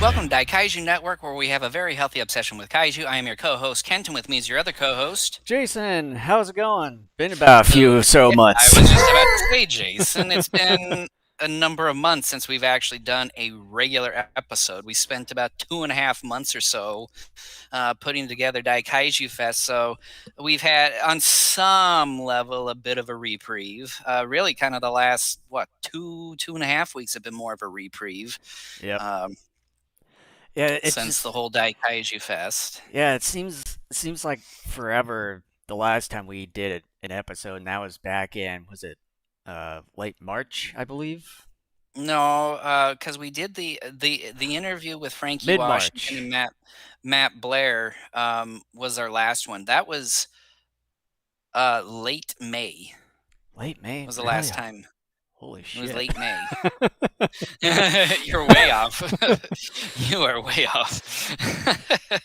Welcome to Daikaiju Network, where we have a very healthy obsession with kaiju. I am your co-host, Kent, and with me is your other co-host. Jason, how's it going? Been about a few Yeah, I months. was just about to say, Jason, it's been a number of months since we've actually done a regular episode. We spent about 2.5 months or so putting together Daikaiju Fest, so we've had, on some level, a bit of a reprieve. Really, kind of the last, 2.5 weeks have been more of a reprieve. Yep. Um, Yeah, since the whole Daikaiju Fest. it seems like forever the last time we did an episode, and that was back in, was it late March, I believe? No, because we did the interview with Frankie Washington Mid-March. and Matt Blair was our last one. That was late May Late May? was the Really? last time. Holy It was shit. late May. You're way off. You are way off.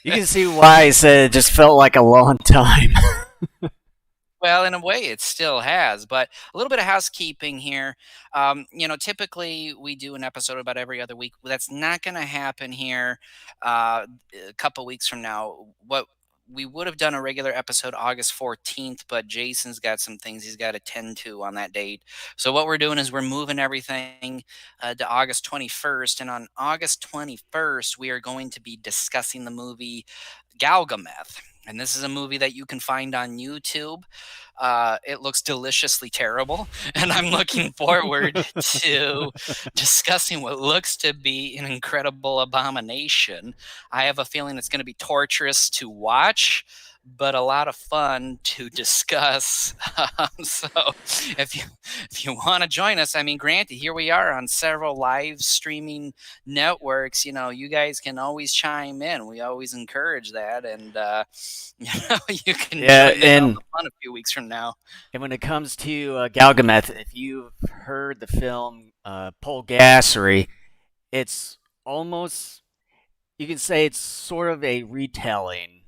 You can see why I said it just felt like a long time. Well, in a way, it still has, but a little bit of housekeeping here. Typically we do an episode about every other week. That's not going to happen here. A couple weeks from now, what we would have done a regular episode August 14th, but Jason's got some things he's got to tend to on that date. So what we're doing is we're moving everything to August 21st, and on August 21st, we are going to be discussing the movie Galgameth. And this is a movie that you can find on YouTube. It looks deliciously terrible, and I'm looking forward to discussing what looks to be an incredible abomination. I have a feeling it's going to be torturous to watch, but a lot of fun to discuss. So, if you want to join us, I mean, granted, here we are on several live streaming networks. You guys can always chime in. We always encourage that, and you can join in on the fun a few weeks from now. And when it comes to Galgameth, if you've heard the film Polgassery, it's almost, you can say it's sort of a retelling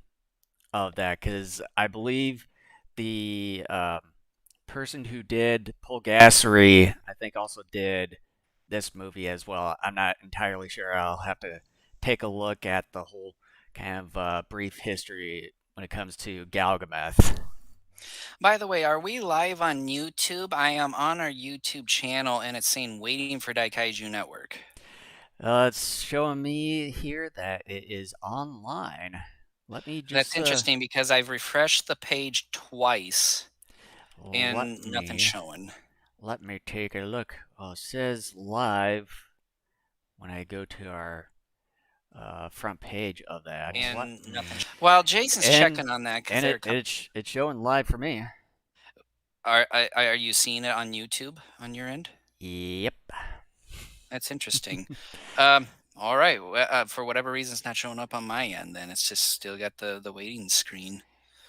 of that, because I believe the person who did Polgassery, I think, also did this movie as well. I'm not entirely sure. I'll have to take a look at the whole kind of brief history when it comes to Galgameth. By the way, are we live on YouTube? I am on our YouTube channel, and it's saying waiting for Daikaiju Network. It's showing me here that it is online. Let me just. That's interesting because I've refreshed the page twice, and nothing's showing. Let me take a look. It says live when I go to our front page of that. And nothing. Well, Jason's checking on that. And it's showing live for me. Are you seeing it on YouTube on your end? Yep. That's interesting. All right. For whatever reason, it's not showing up on my end. Then it's just still got the waiting screen.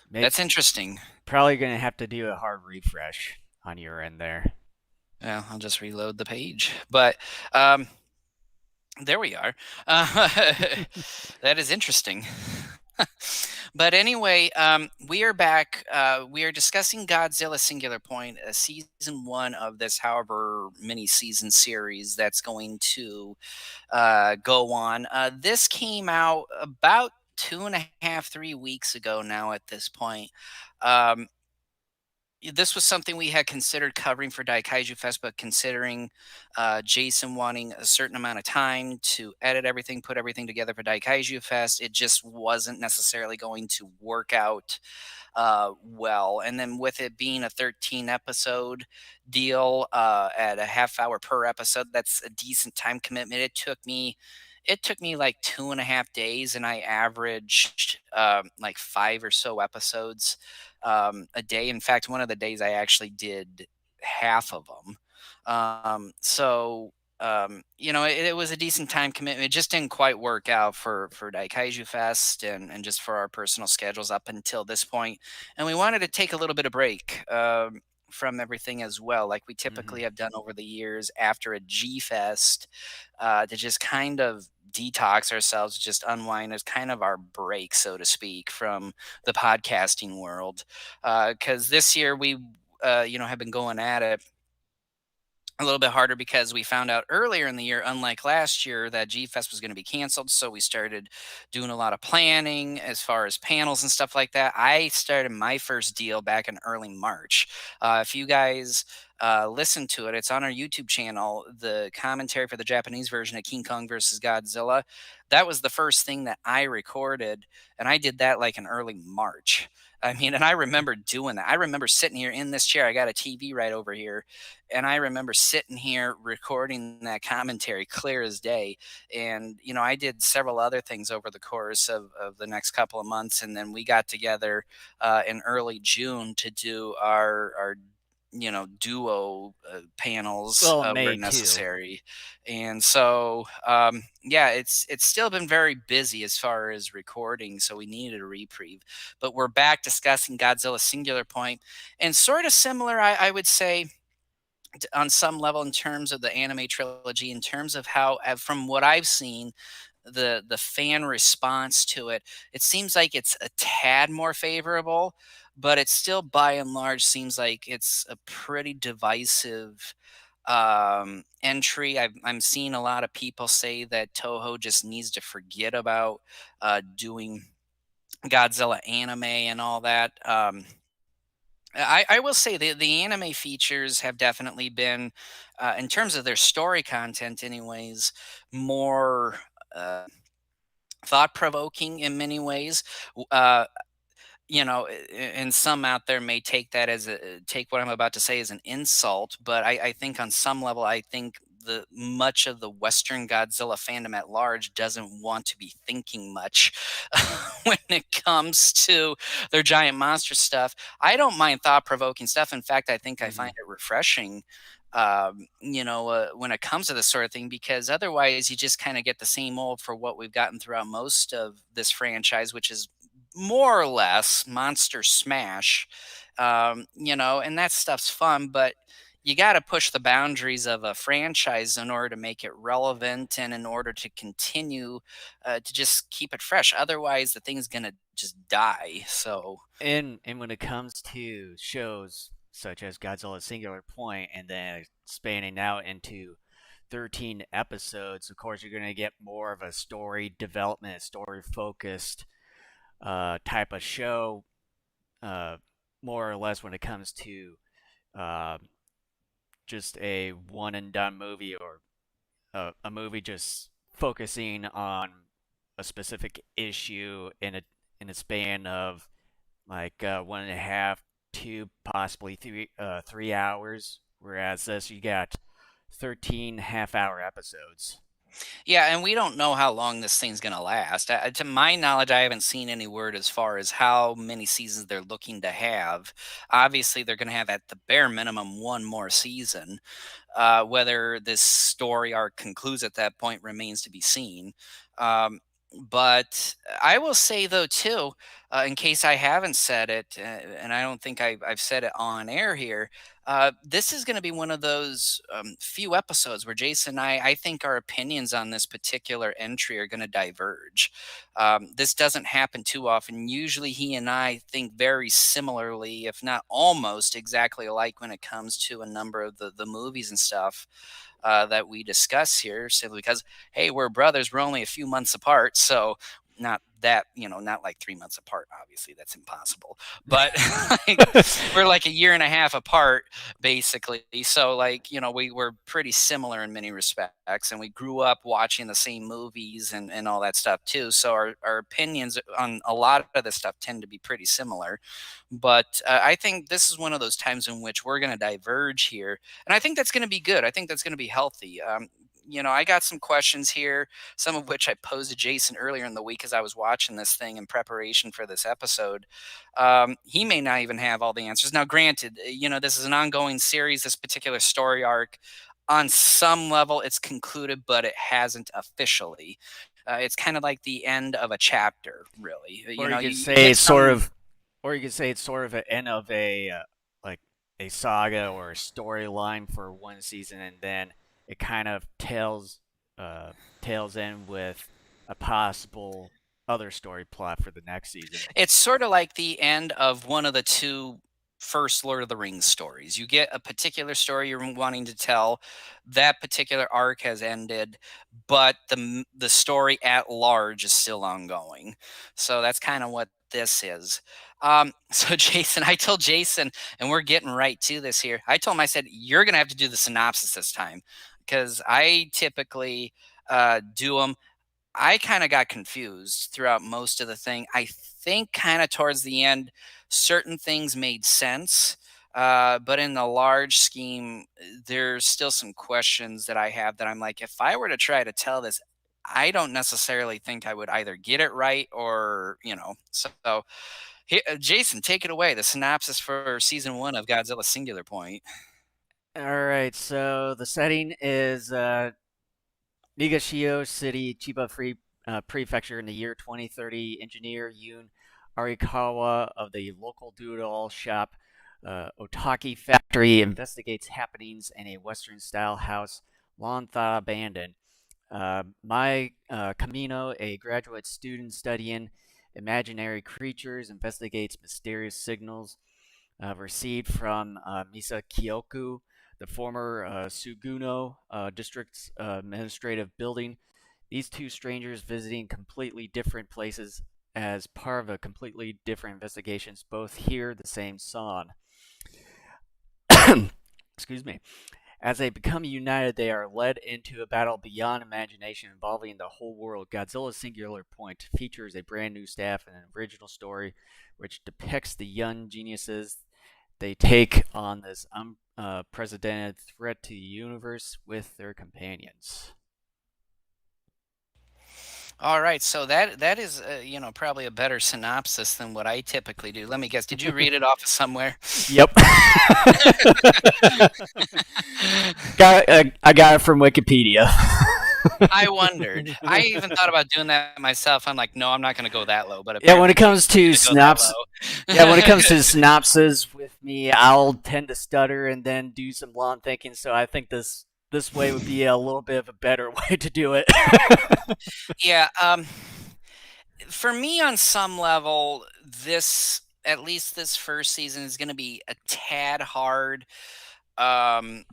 That's interesting. Probably gonna have to do a hard refresh on your end there. Yeah, I'll just reload the page. But there we are. That is interesting. But anyway, we are back. We are discussing Godzilla Singular Point, season 1 of this however many season series that's going to go on. This came out about 2.5, 3 weeks ago now at this point. this was something we had considered covering for Daikaiju Fest, but considering Jason wanting a certain amount of time to edit everything, put everything together for Daikaiju Fest, it just wasn't necessarily going to work out well. And then with it being a 13 episode deal at a half hour per episode, that's a decent time commitment. It took me like 2.5 days, and I averaged like five or so episodes a day. In fact, one of the days I actually did half of them. It was a decent time commitment. It just didn't quite work out for Daikaiju Fest and just for our personal schedules up until this point. And we wanted to take a little bit of break from everything as well, like we Hmm. typically have done over the years after a G Fest, to just kind of detox ourselves, just unwind as kind of our break, so to speak, from the podcasting world. Because this year we have been going at it a little bit harder because we found out earlier in the year, unlike last year, that G Fest was going to be canceled. So we started doing a lot of planning as far as panels and stuff like that. I started my first deal back in early March. If you guys listen to it, it's on our YouTube channel. The commentary for the Japanese version of King Kong versus Godzilla. That was the first thing that I recorded, and I did that like in early March. I mean, and I remember doing that. I remember sitting here in this chair. I got a TV right over here, and I remember sitting here recording that commentary clear as day. And, I did several other things over the course of the next couple of months. And then we got together in early June to do our duo panels Well, where May too. necessary. And so, yeah, it's still been very busy as far as recording. So we needed a reprieve. But we're back discussing Godzilla Singular Point, and sort of similar, I would say, on some level in terms of the anime trilogy, in terms of how, from what I've seen, the fan response to it, it seems like it's a tad more favorable, but it still by and large seems like it's a pretty divisive entry. I'm seeing a lot of people say that Toho just needs to forget about doing Godzilla anime and all that. I will say the anime features have definitely been, in terms of their story content, anyways, more thought provoking in many ways. And some out there may take what I'm about to say as an insult, but I think on some level, I think the much of the Western Godzilla fandom at large doesn't want to be thinking much when it comes to their giant monster stuff. I don't mind thought provoking stuff. In fact, I think I find Hmm. it refreshing. When it comes to this sort of thing, because otherwise you just kind of get the same old for what we've gotten throughout most of this franchise, which is more or less monster smash. And that stuff's fun, but you got to push the boundaries of a franchise in order to make it relevant and in order to continue to just keep it fresh. Otherwise, the thing's gonna just die. So And when it comes to shows such as Godzilla Singular Point and then spanning out into 13 episodes, of course you're going to get more of a story development, story focused type of show, uh, more or less when it comes to uh, just a one and done movie or a movie just focusing on a specific issue in a span of like 1.5, 2, possibly 3 hours. Whereas this, you got 13 half-hour episodes. yeah, and we don't know how long this thing's gonna last. To my knowledge, I haven't seen any word as far as how many seasons they're looking to have. Obviously, they're gonna have at the bare minimum one more season. Whether this story arc concludes at that point remains to be seen. But I will say, though, too, in case I haven't said it, and I don't think I've said it on air here, this is going to be one of those few episodes where Jason and I think our opinions on this particular entry are going to diverge. This doesn't happen too often. Usually, he and I think very similarly, if not almost exactly alike, when it comes to a number of the movies and stuff that we discuss here, simply because, hey, we're brothers, we're only a few months apart. So not that, not like 3 months apart. Obviously, that's impossible. But like, we're like a year and a half apart, basically. So, like, we were pretty similar in many respects, and we grew up watching the same movies and all that stuff too. So our opinions on a lot of this stuff tend to be pretty similar. But I think this is one of those times in which we're going to diverge here, and I think that's going to be good. I think that's going to be healthy. I got some questions here, some of which I posed to Jason earlier in the week as I was watching this thing in preparation for this episode. He may not even have all the answers. Now, granted, this is an ongoing series, this particular story arc. On some level, it's concluded, but it hasn't officially. It's kind of like the end of a chapter, really. Or you could You say get it's sort some. of, or you could say it's sort of an end of a like a saga or a storyline for one season, and then it kind of uh, tails end with a possible other story plot for the next season. It's sort of like the end of one of the two first Lord of the Rings stories. You get a particular story you're wanting to tell. That particular arc has ended, but the story at large is still ongoing. So that's kind of what this is. So Jason, I told Jason, and we're getting right to this here. I told him, I said, you're gonna have to do the synopsis this time because I typically do them. I kind of got confused throughout most of the thing. I think kind of towards the end, certain things made sense. But in the large scheme, there's still some questions that I have that I'm like, if I were to try to tell this, I don't necessarily think I would either get it right or, So, Jason, take it away. The synopsis for season 1 of Godzilla Singular Point. All right, so the setting is Nigashio City, Chiba Prefecture in the year 2030. Engineer Yoon Arikawa of the local doodle shop Otaki Factory investigates happenings in a Western-style house long thought abandoned. My Camino, a graduate student studying imaginary creatures, investigates mysterious signals received from Misa Kyoku, the former Suguno district's administrative building. These two strangers visiting completely different places as part of a completely different investigations both hear the same song. Excuse me. As they become united, they are led into a battle beyond imagination involving the whole world. Godzilla Singular Point features a brand new staff and an original story which depicts the young geniuses they take on this unprecedented threat to the universe with their companions. All right, so that is probably a better synopsis than what I typically do. Let me guess. Did you read it off of somewhere? Yep. I got it from Wikipedia. I wondered. I even thought about doing that myself. I'm like, no, I'm not going to go that low. But Yeah, when apparently, it comes to Jason's going to go that synopsis, low. yeah, when it comes to synopsis with me, I'll tend to stutter and then do some long thinking. So I think this way would be a little bit of a better way to do it. Yeah. For me, on some level, this at least this first season is going to be a tad hard. Um,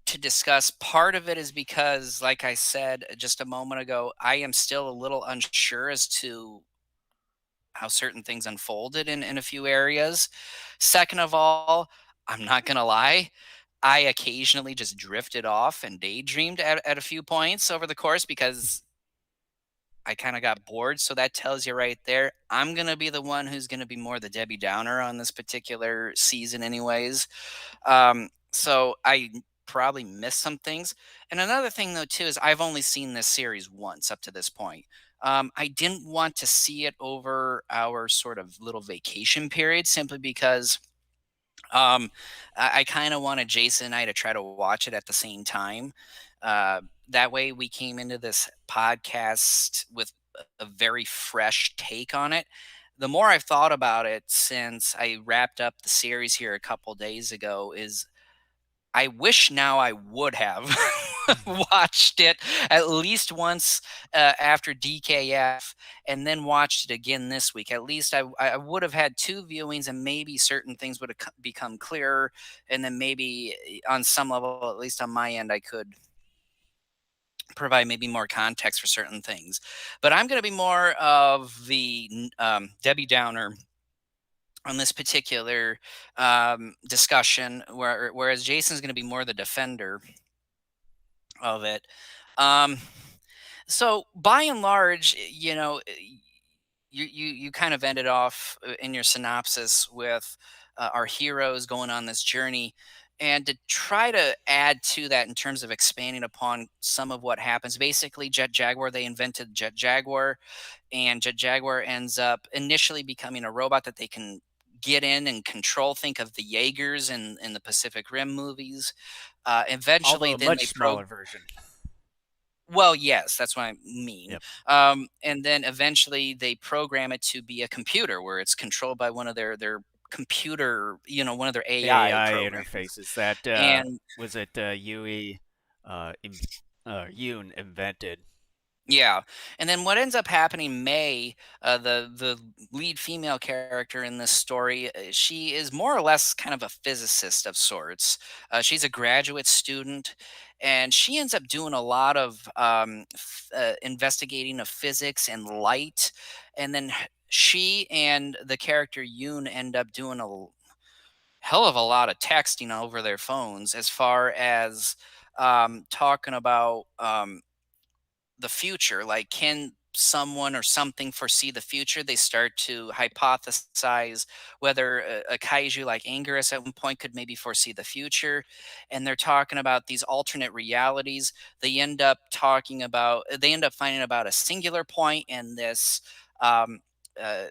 to discuss. Part of it is because, like I said just a moment ago, I am still a little unsure as to how certain things unfolded in a few areas. Second of all, I'm not going to lie. I occasionally just drifted off and daydreamed at a few points over the course because I kind of got bored. So that tells you right there. I'm going to be the one who's going to be more the Debbie Downer on this particular season, anyways. So I probably missed some things. And another thing, though, too, is I've only seen this series once up to this point. I didn't want to see it over our sort of little vacation period simply because I kind of wanted Jason and I to try to watch it at the same time. That way, we came into this podcast with a very fresh take on it. The more I've thought about it since I wrapped up the series here a couple days ago, is I wish now I would have watched it at least once after DKF and then watched it again this week. At least I would have had two viewings and maybe certain things would have become clearer. And then maybe on some level, at least on my end, I could provide maybe more context for certain things. But I'm going to be more of the Debbie Downer on this particular discussion, whereas Jason's going to be more the defender of it. Um, so by and large, you kind of ended off in your synopsis with our heroes going on this journey. And to try to add to that in terms of expanding upon some of what happens, basically, Jet Jaguar, they invented Jet Jaguar, and Jet Jaguar ends up initially becoming a robot that they can get in and control. Think of the Jaegers in the Pacific Rim movies. Although Eventually, a then much they smaller version. well, yes, that's what I mean. Yep. And then eventually they program it to be a computer where it's controlled by one of their computer, one of their AI AI programs. interfaces that And was it Yui Yoon invented. yeah, and then what ends up happening, May, the lead female character in this story, she is more or less kind of a physicist of sorts. She's a graduate student, and she ends up doing a lot of investigating of physics and light, and then she and the character Yoon end up doing hell of a lot of texting over their phones as far as talking about. The future. Like, can someone or something foresee the future? They start to hypothesize whether a kaiju like Anguirus at one point could maybe foresee the future. And they're talking about these alternate realities. They end up finding about a singular point in this. Um, uh,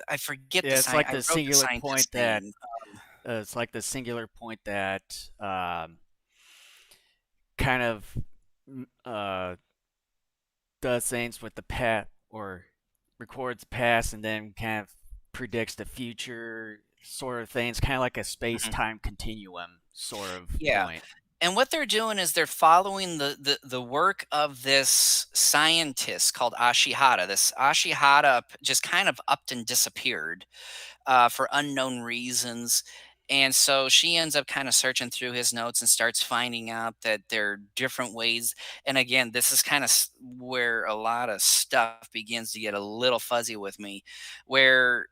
I forget Yeah, I wrote the scientist's name. it's like the singular point that kind of does things with the past or records past and then kind of predicts the future sort of things, kind of like a space Mhm. time continuum sort of Yeah. point. And what they're doing is they're following the work of this scientist called Ashihata. This Ashihata just kind of upped and disappeared for unknown reasons. And so she ends up kind of searching through his notes and starts finding out that there are different ways. And again, this is kind of where a lot of stuff begins to get a little fuzzy with me, where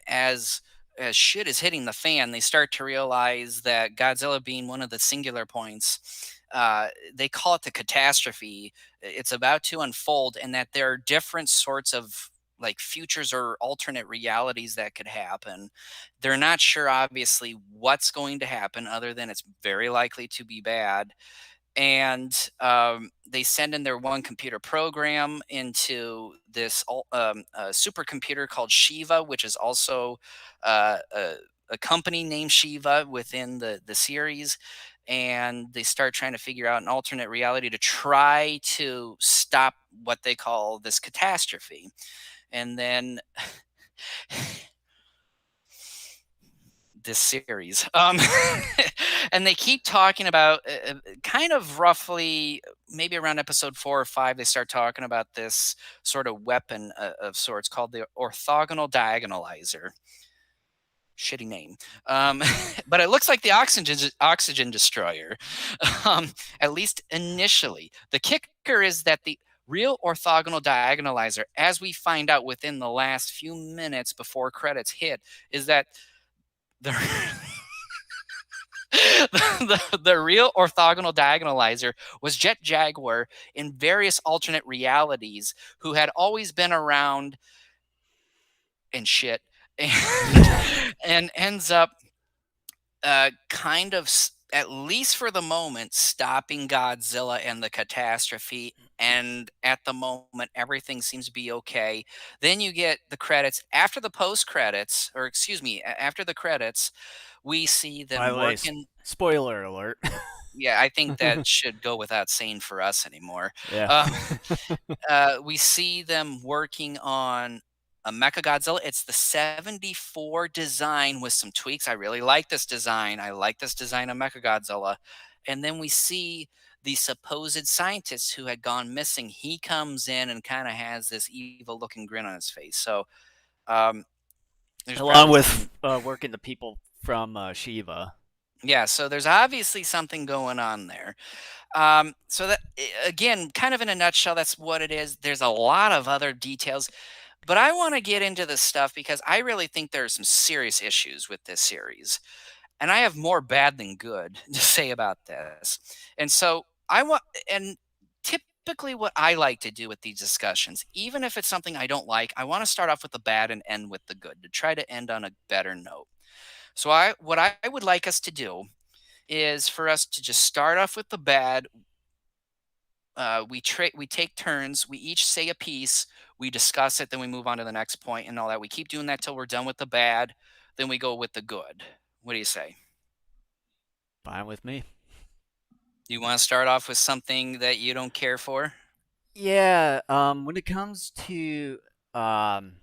as shit is hitting the fan, they start to realize that Godzilla being one of the singular points, they call it the catastrophe. It's about to unfold, and that there are different sorts of like futures or alternate realities that could happen. They're not sure, obviously, what's going to happen, other than it's very likely to be bad. And they send in their one computer program into this supercomputer called Shiva, which is also a company named Shiva within the series. And they start trying to figure out an alternate reality to try to stop what they call this catastrophe. And then this series. And they keep talking about kind of roughly maybe around episode 4 or 5, they start talking about this sort of weapon of sorts called the orthogonal diagonalizer. Shitty name, but it looks like the oxygen destroyer, at least initially. The kicker is that the real orthogonal diagonalizer, as we find out within the last few minutes before credits hit, is that the the real orthogonal diagonalizer was Jet Jaguar in various alternate realities who had always been around and shit and and ends up kind of at least for the moment stopping Godzilla and the catastrophe, and at the moment everything seems to be okay. Then you get the credits after the post credits, or excuse me, after the credits we see By them the way, working. spoiler alert. Yeah, I think that should go without saying for us anymore. Yeah. Um, we see them working on a Mecha Godzilla. It's the 74 design with some tweaks. I really like this design. I like this design of Mecha Godzilla. And then we see the supposed scientist who had gone missing. He comes in and kind of has this evil looking grin on his face. So um, there's Along probably some. with working the people from Shiva. Yeah, so there's obviously something going on there. So that again, kind of in a nutshell, that's what it is. There's a lot of other details, but I want to get into this stuff because I really think there are some serious issues with this series, and I have more bad than good to say about this. And so I want, and typically what I like to do with these discussions, even if it's something I don't like, I want to start off with the bad and end with the good to try to end on a better note. So what I would like us to do is for us to just start off with the bad. We take turns. We each say a piece. We discuss it, then we move on to the next point and all that. We keep doing that till we're done with the bad. Then we go with the good. What do you say? Fine with me. You want to start off with something that you don't care for? Yeah, when it comes to, um,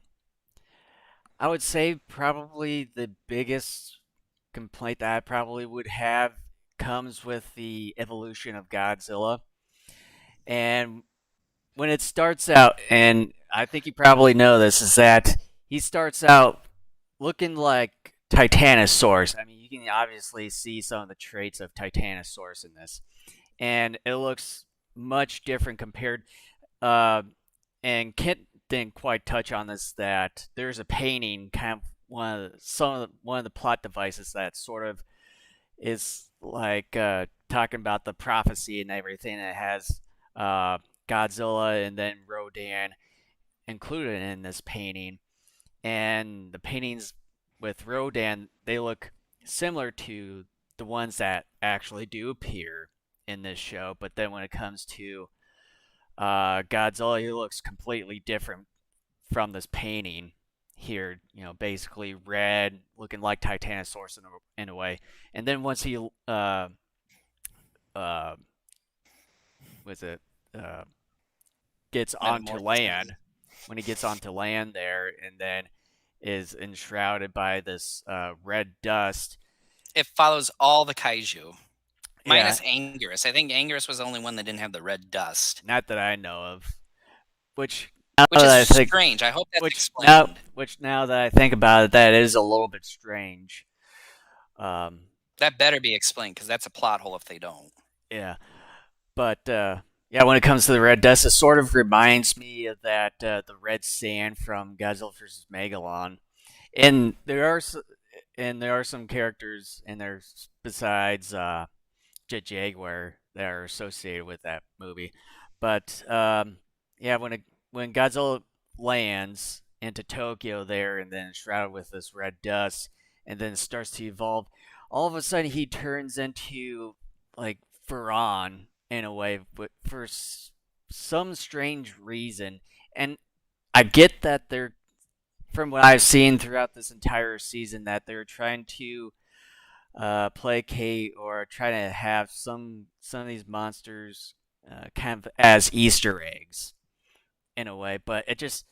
I would say probably the biggest complaint that I probably would have comes with the evolution of Godzilla. And when it starts out, and I think you probably know this, is that he starts out looking like Titanosaurus. I mean, you can obviously see some of the traits of Titanosaurus in this, and it looks much different compared. Uh, and Kent didn't quite touch on this, that there's a painting, kind of one of the plot devices that sort of is like talking about the prophecy and everything. It has uh, Godzilla and then Rodan included in this painting, and the paintings with Rodan, they look similar to the ones that actually do appear in this show. But then when it comes to Godzilla, he looks completely different from this painting here. Basically red, looking like Titanosaurus in a way. And then once he uh, was it uh, gets onto Metamorphoses. land, when he gets onto land there, and then is enshrouded by this red dust. It follows all the kaiju, Yeah, minus Anguirus. I think Anguirus was the only one that didn't have the red dust, not that I know of. Which now which that is I think, strange. I hope that's which now, explained. which now that I think about it, that is a little bit strange. Um, That better be explained because that's a plot hole if they don't. yeah, but yeah, when it comes to the red dust, it sort of reminds me of that the red sand from Godzilla vs. Megalon. And there are some characters in there besides Jet Jaguar that are associated with that movie. But yeah, when Godzilla lands into Tokyo there and then shrouded with this red dust and then starts to evolve, all of a sudden he turns into like Furon in a way, but for some strange reason. And I get that they're, from what I've seen throughout this entire season, that they're trying to placate or try to have some of these monsters kind of as Easter eggs in a way, but it just,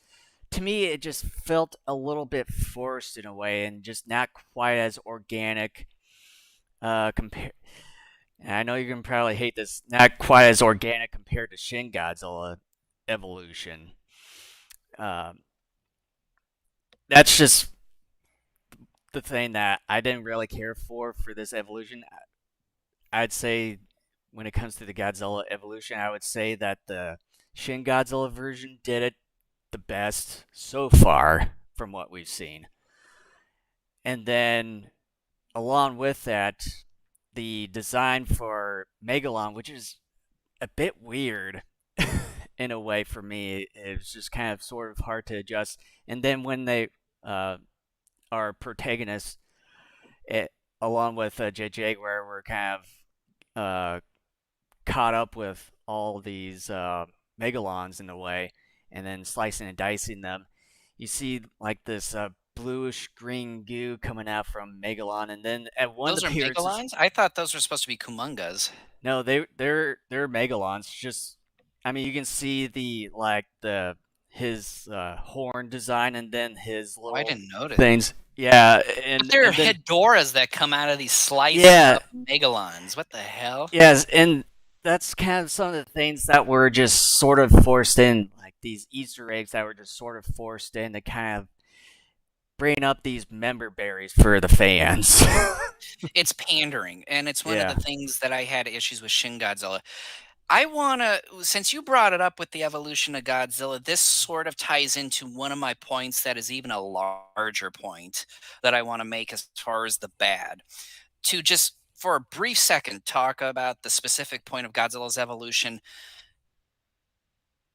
to me, it just felt a little bit forced in a way and just not quite as organic. Compare. I know you can probably hate this. Not quite as organic compared to Shin Godzilla evolution. Um, that's just the thing that I didn't really care for this evolution. I'd say when it comes to the Godzilla evolution, I would say that the Shin Godzilla version did it the best so far from what we've seen. And then along with that, the design for Megalon, which is a bit weird in a way for me, it was just kind of sort of hard to adjust. And then when they uh, our protagonists, it, along with JJ, where we're kind of caught up with all these megalons in a way, and then slicing and dicing them. You see like this bluish green goo coming out from Megalon, and then at one of Those the are appearances, megalons? I thought those were supposed to be kumungas. no, they're Megalons. Just, I mean, you can see the like the his horn design, and then his Oh, I little didn't notice. things. Yeah, But there are and then Hedoras that come out of these sliced yeah, up megalons. What the hell? yes, and that's kind of some of the things that were just sort of forced in, like these Easter eggs that were just sort of forced in to kind of bring up these member berries for the fans. It's pandering, and it's one of the Yeah. things that I had issues with Shin Godzilla. I wanna since you brought it up with the evolution of Godzilla, this sort of ties into one of my points that is even a larger point that I wanna make as far as the bad. To just, for a brief second, talk about the specific point of Godzilla's evolution,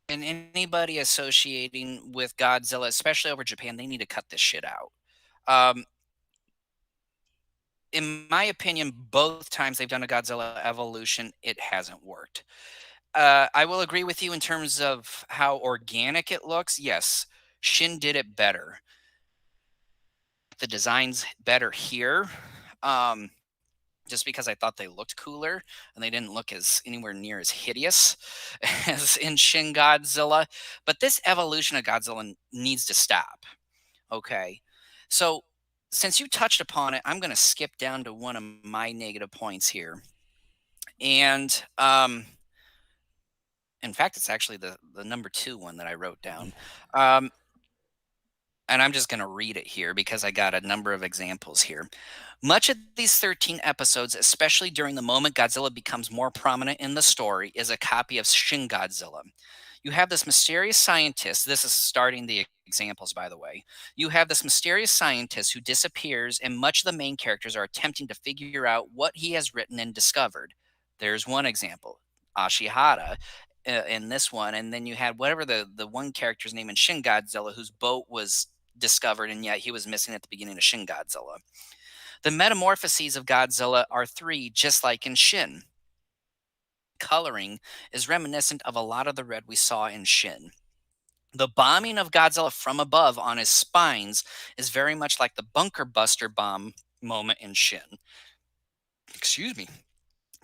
and anybody associating with Godzilla, especially over Japan, they need to cut this shit out. Um, in my opinion, both times they've done a Godzilla evolution, it hasn't worked. I will agree with you in terms of how organic it looks. Yes, Shin did it better. The design's better here, um, just because I thought they looked cooler and they didn't look as anywhere near as hideous as in Shin Godzilla. But this evolution of Godzilla needs to stop. Okay, so since you touched upon it, I'm going to skip down to one of my negative points here, and in fact, it's actually the number two one that I wrote down. Um, and I'm just going to read it here because I got a number of examples here. Much of these 13 episodes, especially during the moment Godzilla becomes more prominent in the story, is a copy of Shin Godzilla. You have this mysterious scientist. This is starting the examples, by the way. You have this mysterious scientist who disappears, and much of the main characters are attempting to figure out what he has written and discovered. There's one example, Ashihara, in this one, and then you had whatever the one character's name in Shin Godzilla, whose boat was discovered, and yet he was missing at the beginning of Shin Godzilla. The metamorphoses of Godzilla are three, just like in Shin. Coloring is reminiscent of a lot of the red we saw in Shin. The bombing of Godzilla from above on his spines is very much like the bunker buster bomb moment in Shin. Excuse me.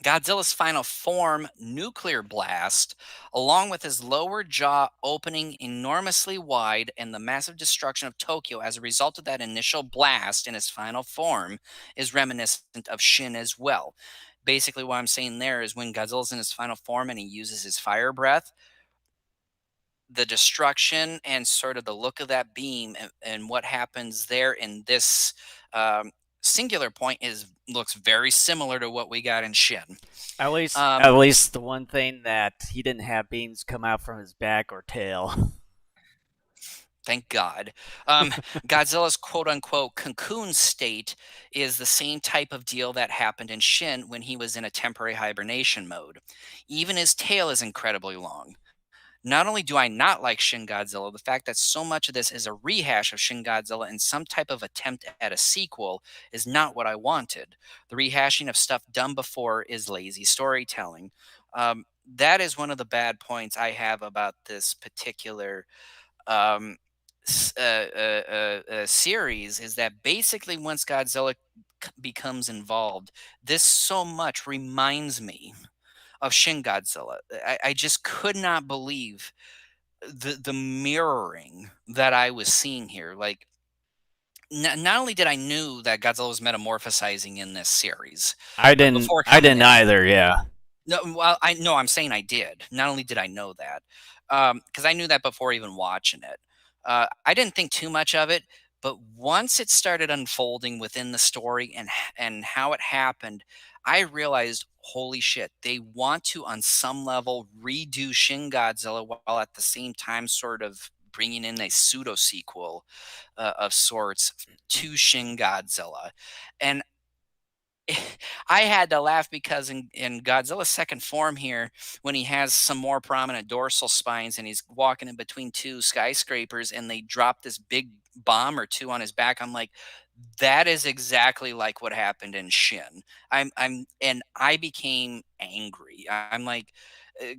Godzilla's final form, nuclear blast, along with his lower jaw opening enormously wide and the massive destruction of Tokyo as a result of that initial blast in his final form, is reminiscent of Shin as well. Basically, what I'm saying there is when Godzilla's in his final form and he uses his fire breath, the destruction and sort of the look of that beam and what happens there in this um, singular point is looks very similar to what we got in Shin. At Um, least the one thing that he didn't have beams come out from his back or tail. Thank God. Um, Godzilla's quote unquote cocoon state is the same type of deal that happened in Shin when he was in a temporary hibernation mode. Even his tail is incredibly long. Not only do I not like Shin Godzilla, the fact that so much of this is a rehash of Shin Godzilla and some type of attempt at a sequel is not what I wanted. The rehashing of stuff done before is lazy storytelling. That is one of the bad points I have about this particular um, series, is that basically once Godzilla becomes involved, this so much reminds me of Shin Godzilla. I just could not believe the mirroring that I was seeing here. Like, not only did I knew that Godzilla was metamorphosizing in this series before I coming didn't in. either. Yeah. No, well, I no, I'm saying I did. Not only did I know that, because I knew that before even watching it. I didn't think too much of it, but once it started unfolding within the story and how it happened, I realized, holy shit, they want to on some level redo Shin Godzilla while at the same time sort of bringing in a pseudo sequel of sorts to Shin Godzilla, and I had to laugh because in Godzilla's second form here, when he has some more prominent dorsal spines and he's walking in between two skyscrapers and they drop this big bomb or two on his back, I'm like, that is exactly like what happened in Shin. And I became angry. I'm like,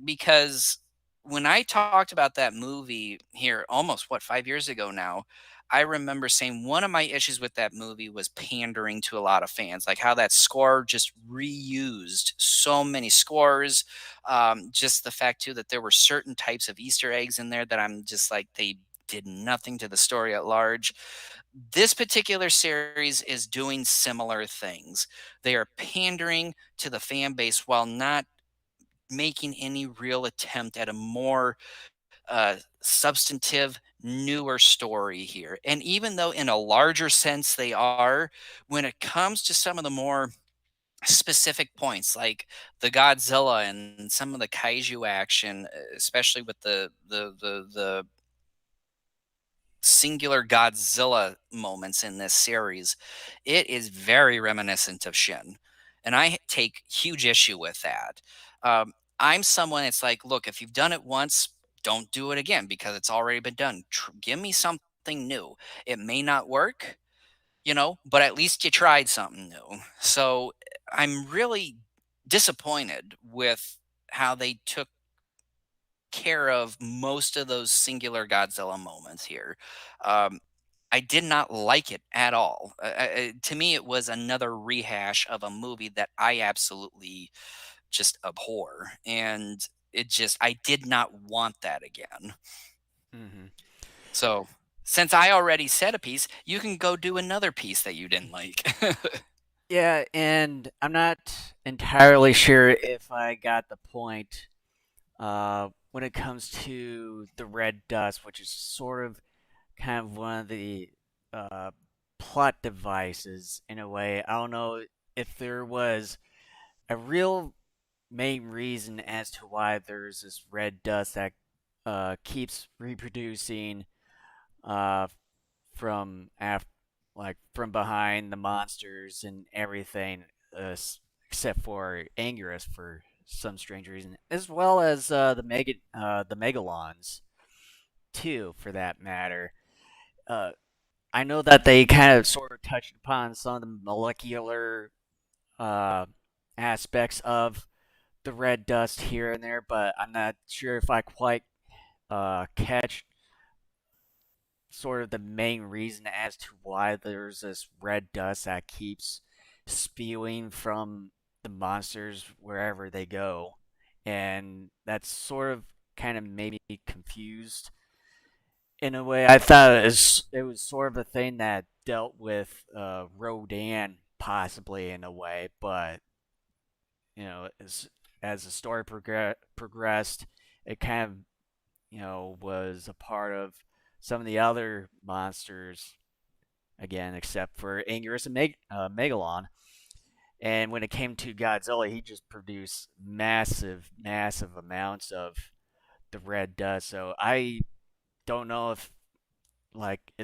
because when I talked about that movie here almost, what, 5 years ago now, I remember saying one of my issues with that movie was pandering to a lot of fans, like how that score just reused so many scores. Just the fact too that there were certain types of Easter eggs in there that I'm just like, they did nothing to the story at large. This particular series is doing similar things. They are pandering to the fan base while not making any real attempt at a more substantive newer story here. And even though in a larger sense they are, when it comes to some of the more specific points like the Godzilla and some of the kaiju action, especially with the singular Godzilla moments in this series, it is very reminiscent of Shin. And I take huge issue with that. I'm someone, it's like, look, if you've done it once, don't do it again because it's already been done. Give me something new. It may not work, but at least you tried something new. So I'm really disappointed with how they took care of most of those singular Godzilla moments here. Um, I did not like it at all. To me, it was another rehash of a movie that I absolutely just abhor. And I did not want that again. Hmm. So, since I already said a piece, you can go do another piece that you didn't like. Yeah, and I'm not entirely sure if I got the point when it comes to the red dust, which is sort of kind of one of the uh, plot devices in a way. I don't know if there was a real main reason as to why there's this red dust that keeps reproducing uh, from from behind the monsters and everything, except for Anguirus for some strange reason, as well as the Megalons too, for that matter. Uh, I know that they kind of sort of touched upon some of the molecular uh, aspects of the red dust here and there, but I'm not sure if I quite catch sort of the main reason as to why there's this red dust that keeps spewing from the monsters wherever they go. And that's sort of kind of made me confused in a way. I thought it was sort of a thing that dealt with Rodan possibly in a way, but as the story progressed, it kind of was a part of some of the other monsters again, except for Anguirus and Megalon. And when it came to Godzilla, he just produced massive, massive amounts of the red dust. So I don't know if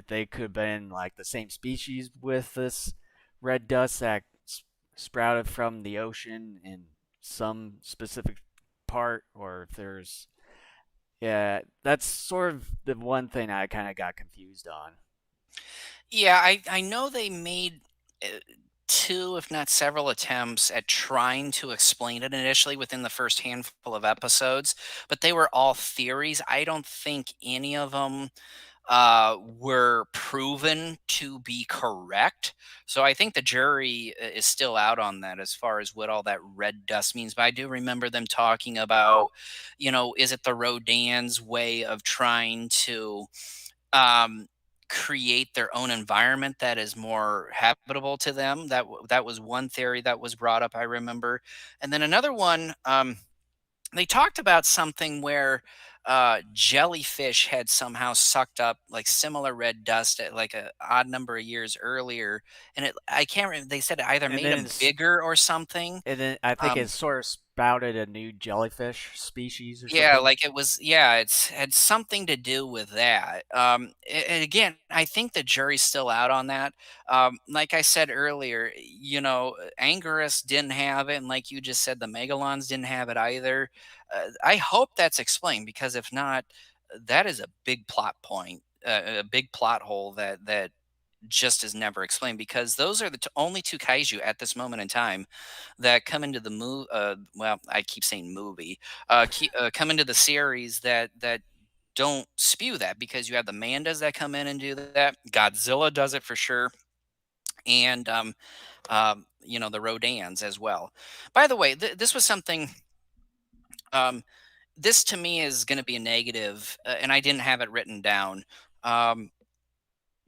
they could have been like the same species with this red dust that sprouted from the ocean in some specific part, or if there's yeah, that's sort of the one thing I kind of got confused on. Yeah, I know they made two, if not several, attempts at trying to explain it initially within the first handful of episodes, but they were all theories. I don't think any of them were proven to be correct. So I think the jury is still out on that as far as what all that red dust means. But I do remember them talking about, is it the Rodan's way of trying to um, create their own environment that is more habitable to them? That was one theory that was brought up. I remember, and then another one. They talked about something where jellyfish had somehow sucked up like similar red dust at like a odd number of years earlier, and I can't remember. They said it either And made then them bigger or something. I think it Um, sort of sprouted a new jellyfish species or Yeah, something. like it was yeah, it's had something to do with that. And again, I think the jury's still out on that. Like I said earlier, Anguirus didn't have it, and like you just said, the Megalons didn't have it either. I hope that's explained because if not, that is a big plot point, a big plot hole that just is never explained because those are the only two kaiju at this moment in time that come into the movie. Well, I keep saying movie. Come into the series that don't spew that because you have the Mandas that come in and do that. Godzilla does it for sure, and the Rodans as well. By the way, this was something. Um, this to me is going to be a negative, and I didn't have it written down. Um,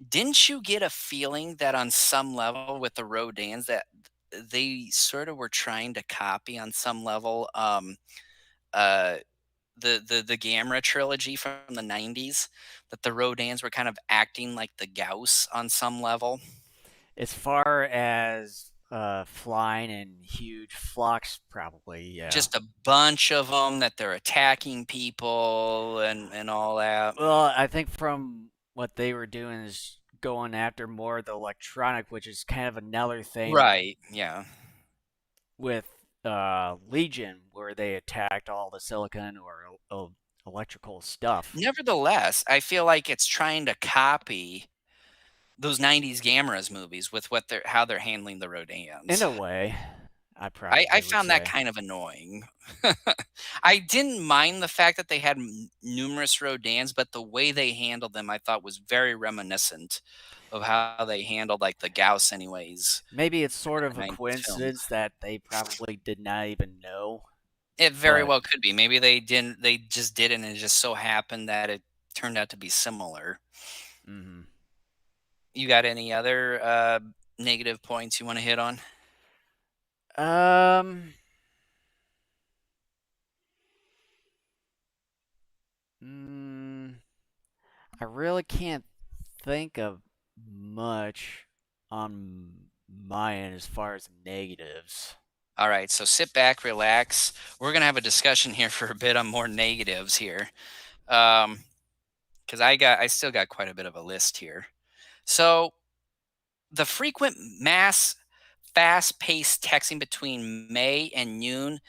Didn't you get a feeling that on some level with the Rodans that they sort of were trying to copy on some level, uh, the Gamera trilogy from the 90s, that the Rodans were kind of acting like the Gauss on some level. As far as flying in huge flocks, probably, yeah. Just a bunch of them that they're attacking people and all that. Well, I think from what they were doing is going after more of the electronic, which is kind of another thing Right, yeah. with Legion, where they attacked all the silicon or electrical stuff. Nevertheless, I feel like it's trying to copy those 90s Gamera's movies with what they're how they're handling the In Rodans. a way, I I probably would found that say. kind of annoying. I didn't mind the fact that they had numerous Rodans, but the way they handled them, I thought was very reminiscent of how they handled like the Gauss, anyways, Maybe it's in sort of the a 90s films. coincidence that they probably did not even know, It very but well could be. Maybe they didn't. They just did it, and it just so happened that it turned out to be similar. mhm. You got any other negative points you want to hit on? Um, mm, I really can't think of much on my end as far as negatives. All right, so sit back, relax. We're gonna have a discussion here for a bit on more negatives here, because I still got quite a bit of a list here. So the frequent mass, fast-paced texting between May and Yoon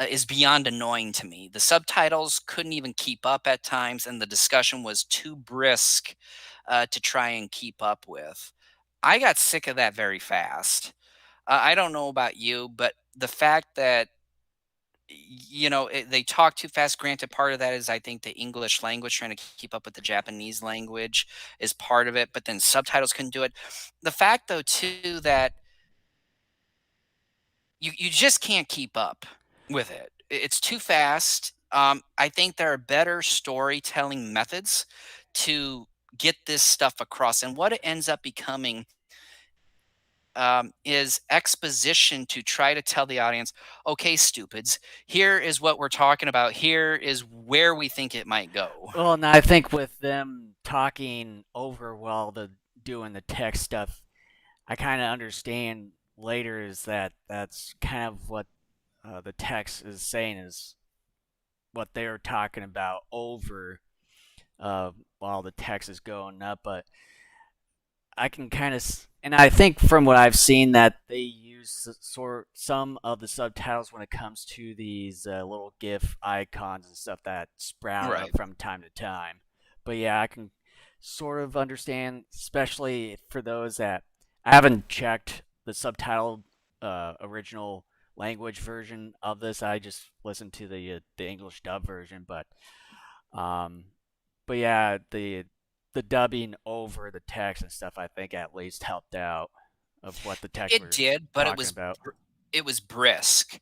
is beyond annoying to me. The subtitles couldn't even keep up at times, and the discussion was too brisk to try and keep up with. I got sick of that very fast. I don't know about you, but the fact that they talk too fast. Granted, part of that is I think the English language trying to keep up with the Japanese language is part of it, but then subtitles couldn't do it. The fact, though, too, that you just can't keep up with it. It's too fast. I think there are better storytelling methods to get this stuff across, and what it ends up becoming is exposition to try to tell the audience, okay, stupids, here is what we're talking about. Here is where we think it might go. Well, and I think with them talking over while the doing the tech stuff, I kind of understand later is that that's kind of what the text is saying is what they're talking about over uh, while the text is going up. But I can kind of, and I think from what I've seen that they use sort some of the subtitles when it comes to these little GIF icons and stuff that sprout up Right. from time to time. But yeah, I can sort of understand, especially for those that I haven't checked the subtitled original language version of this. I just listened to the English dub version, um, but yeah, the dubbing over the text and stuff, I think at least helped out of what the text It were did, but talking about. it was brisk.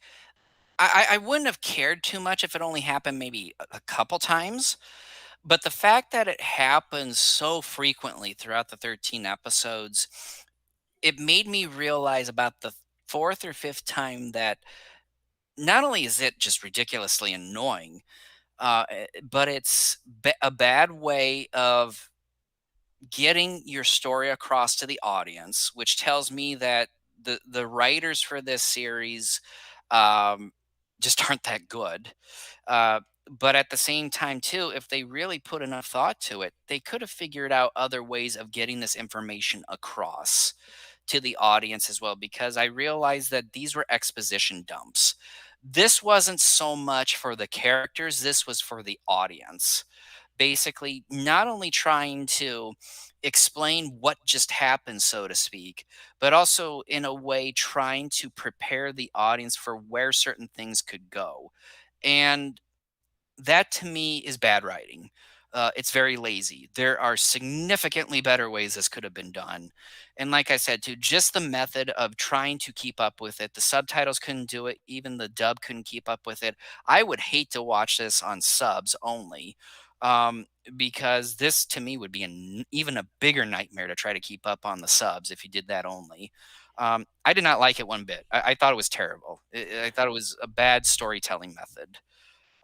I wouldn't have cared too much if it only happened maybe a couple times, but the fact that it happens so frequently throughout the 13 episodes, it made me realize about the fourth or fifth time that not only is it just ridiculously annoying, but it's a bad way of getting your story across to the audience, which tells me that the writers for this series um, just aren't that good. Uh, but at the same time, too, if they really put enough thought to it, they could have figured out other ways of getting this information across to the audience as well. Because I realized that these were exposition dumps. This wasn't so much for the characters, this was for the audience. Basically, not only trying to explain what just happened, so to speak, but also in a way trying to prepare the audience for where certain things could go. And that to me is bad writing. It's very lazy. There are significantly better ways this could have been done. And like I said, too, just the method of trying to keep up with it. The subtitles couldn't do it. Even the dub couldn't keep up with it. I would hate to watch this on subs only, um, because this to me would be even a bigger nightmare to try to keep up on the subs if you did that only. I did not like it one bit. I thought it was terrible. I thought it was a bad storytelling method.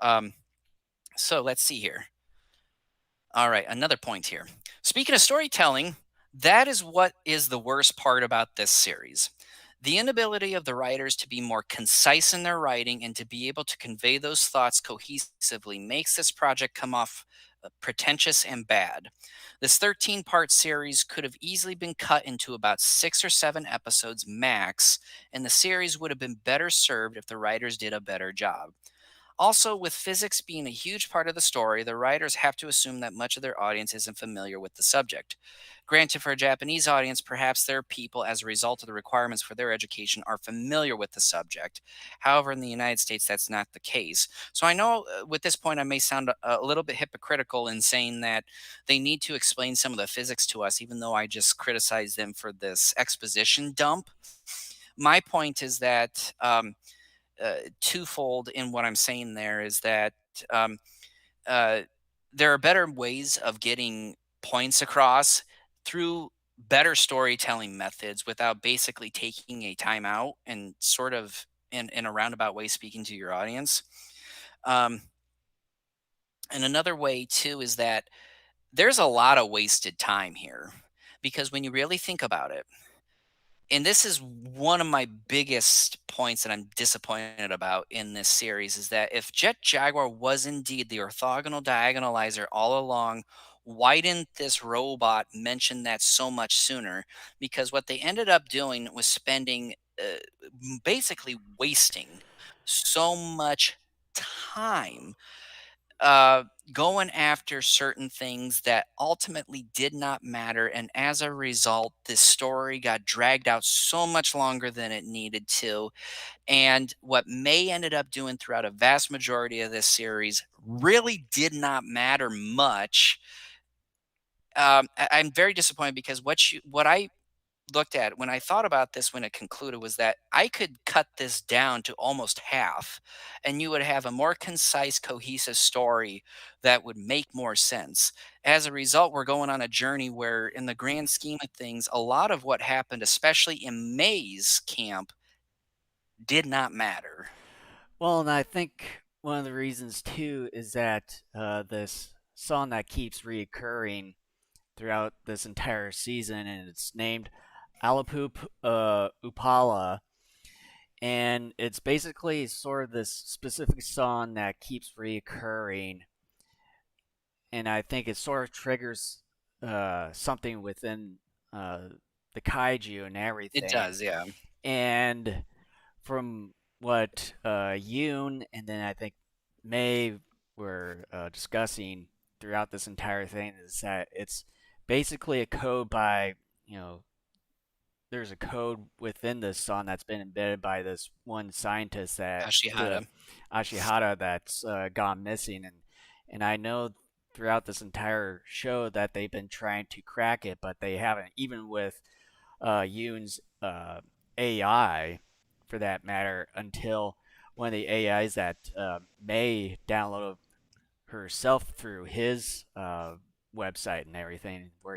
Um, So let's see here. All right, another point here. Speaking of storytelling, that is what is the worst part about this series. The inability of the writers to be more concise in their writing and to be able to convey those thoughts cohesively makes this project come off pretentious and bad. This 13-part series could have easily been cut into about 6 or 7 episodes max, and the series would have been better served if the writers did a better job. Also, with physics being a huge part of the story, the writers have to assume that much of their audience isn't familiar with the subject. Granted, for a Japanese audience, perhaps their people, as a result of the requirements for their education, are familiar with the subject. However, in the United States, that's not the case. So I know with this point, I may sound a little bit hypocritical in saying that they need to explain some of the physics to us, even though I just criticize them for this exposition dump. My point is that twofold in what I'm saying there is that um, uh, there are better ways of getting points across through better storytelling methods without basically taking a time out and sort of in a roundabout way speaking to your audience. Um, and another way too is that there's a lot of wasted time here because when you really think about it, and this is one of my biggest points that I'm disappointed about in this series is that if Jet Jaguar was indeed the orthogonal diagonalizer all along, why didn't this robot mention that so much sooner? Because what they ended up doing was spending, basically wasting so much time uh, going after certain things that ultimately did not matter. And as a result, this story got dragged out so much longer than it needed to. And what May ended up doing throughout a vast majority of this series really did not matter much. I'm very disappointed because what I looked at when I thought about this when it concluded was that I could cut this down to almost half, and you would have a more concise, cohesive story that would make more sense. As a result, we're going on a journey where, in the grand scheme of things, a lot of what happened, especially in May's camp, did not matter. Well, and I think one of the reasons too is that this song that keeps reoccurring throughout this entire season, and it's named Alapoop Upala, and it's basically sort of this specific song that keeps reoccurring, and I think it sort of triggers something within uh, the kaiju and It everything. does, yeah. And from what Yoon and then I think May were discussing throughout this entire thing is that it's basically a code by, you know, there's a code within this song that's been embedded by this one scientist that Ashihara. Ashihara that's gone missing, and I know throughout this entire show that they've been trying to crack it, but they haven't. Even with Yoon's AI, for that matter, until one of the AIs that May downloaded herself through his website and everything, where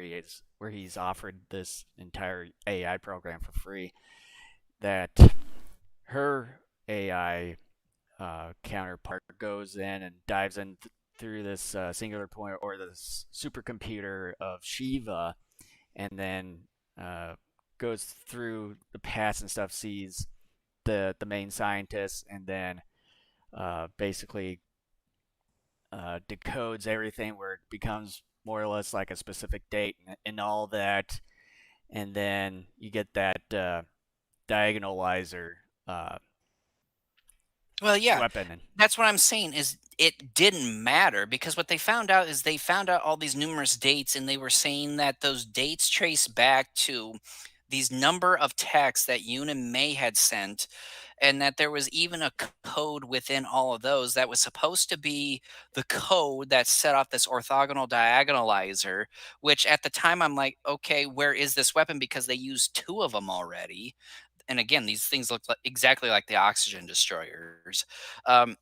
he's offered this entire AI program for free. That her AI counterpart goes in and dives in through this singular point or this supercomputer of Shiva, and then uh, goes through the past and stuff, sees the main scientist, and then basically decodes everything where it becomes more or less like a specific date and all that, and then you get that diagonalizer uh, Well, yeah, weapon. that's what I'm saying is it didn't matter because what they found out is they found out all these numerous dates and they were saying that those dates trace back to these number of texts that Yoon and May had sent and that there was even a code within all of those that was supposed to be the code that set off this orthogonal diagonalizer, which at the time I'm like, okay, where is this weapon? Because they used two of them already. And again, these things look like, exactly like the oxygen destroyers. Um,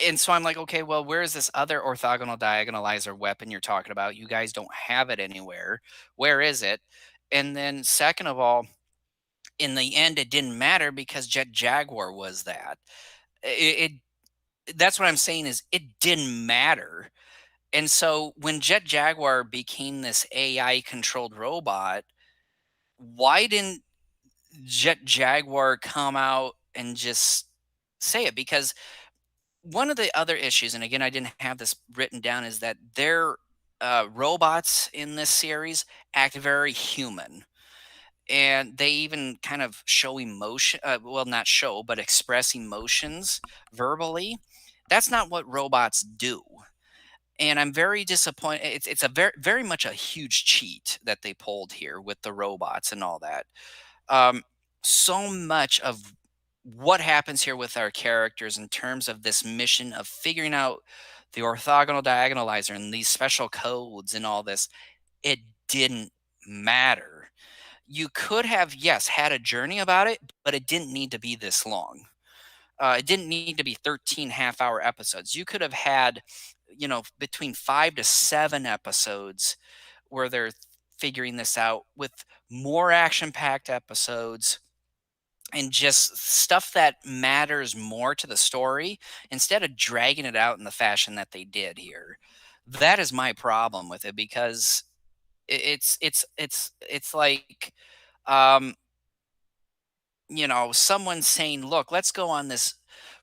and so I'm like, okay, well, where is this other orthogonal diagonalizer weapon you're talking about? You guys don't have it anywhere. Where is it? And then, second of all, in the end, it didn't matter because Jet Jaguar was that. It that's what I'm saying is it didn't matter. And so when Jet Jaguar became this AI controlled robot, why didn't Jet Jaguar come out and just say it? Because one of the other issues, and again, I didn't have this written down, is that their robots in this series act very human. And they even kind of show emotion, well, not show, but express emotions verbally. That's not what robots do. And I'm very disappointed. It's a very much a huge cheat that they pulled here with the robots and all that. Um, so much of what happens here with our characters in terms of this mission of figuring out the orthogonal diagonalizer and these special codes and all this, it didn't matter. You could have, yes, had a journey about it, but it didn't need to be this long. It didn't need to be 13 half-hour episodes. You could have had, between 5 to 7 episodes where they're figuring this out with more action-packed episodes and just stuff that matters more to the story instead of dragging it out in the fashion that they did here. That is my problem with it because it's like, um, someone saying, "Look, let's go on this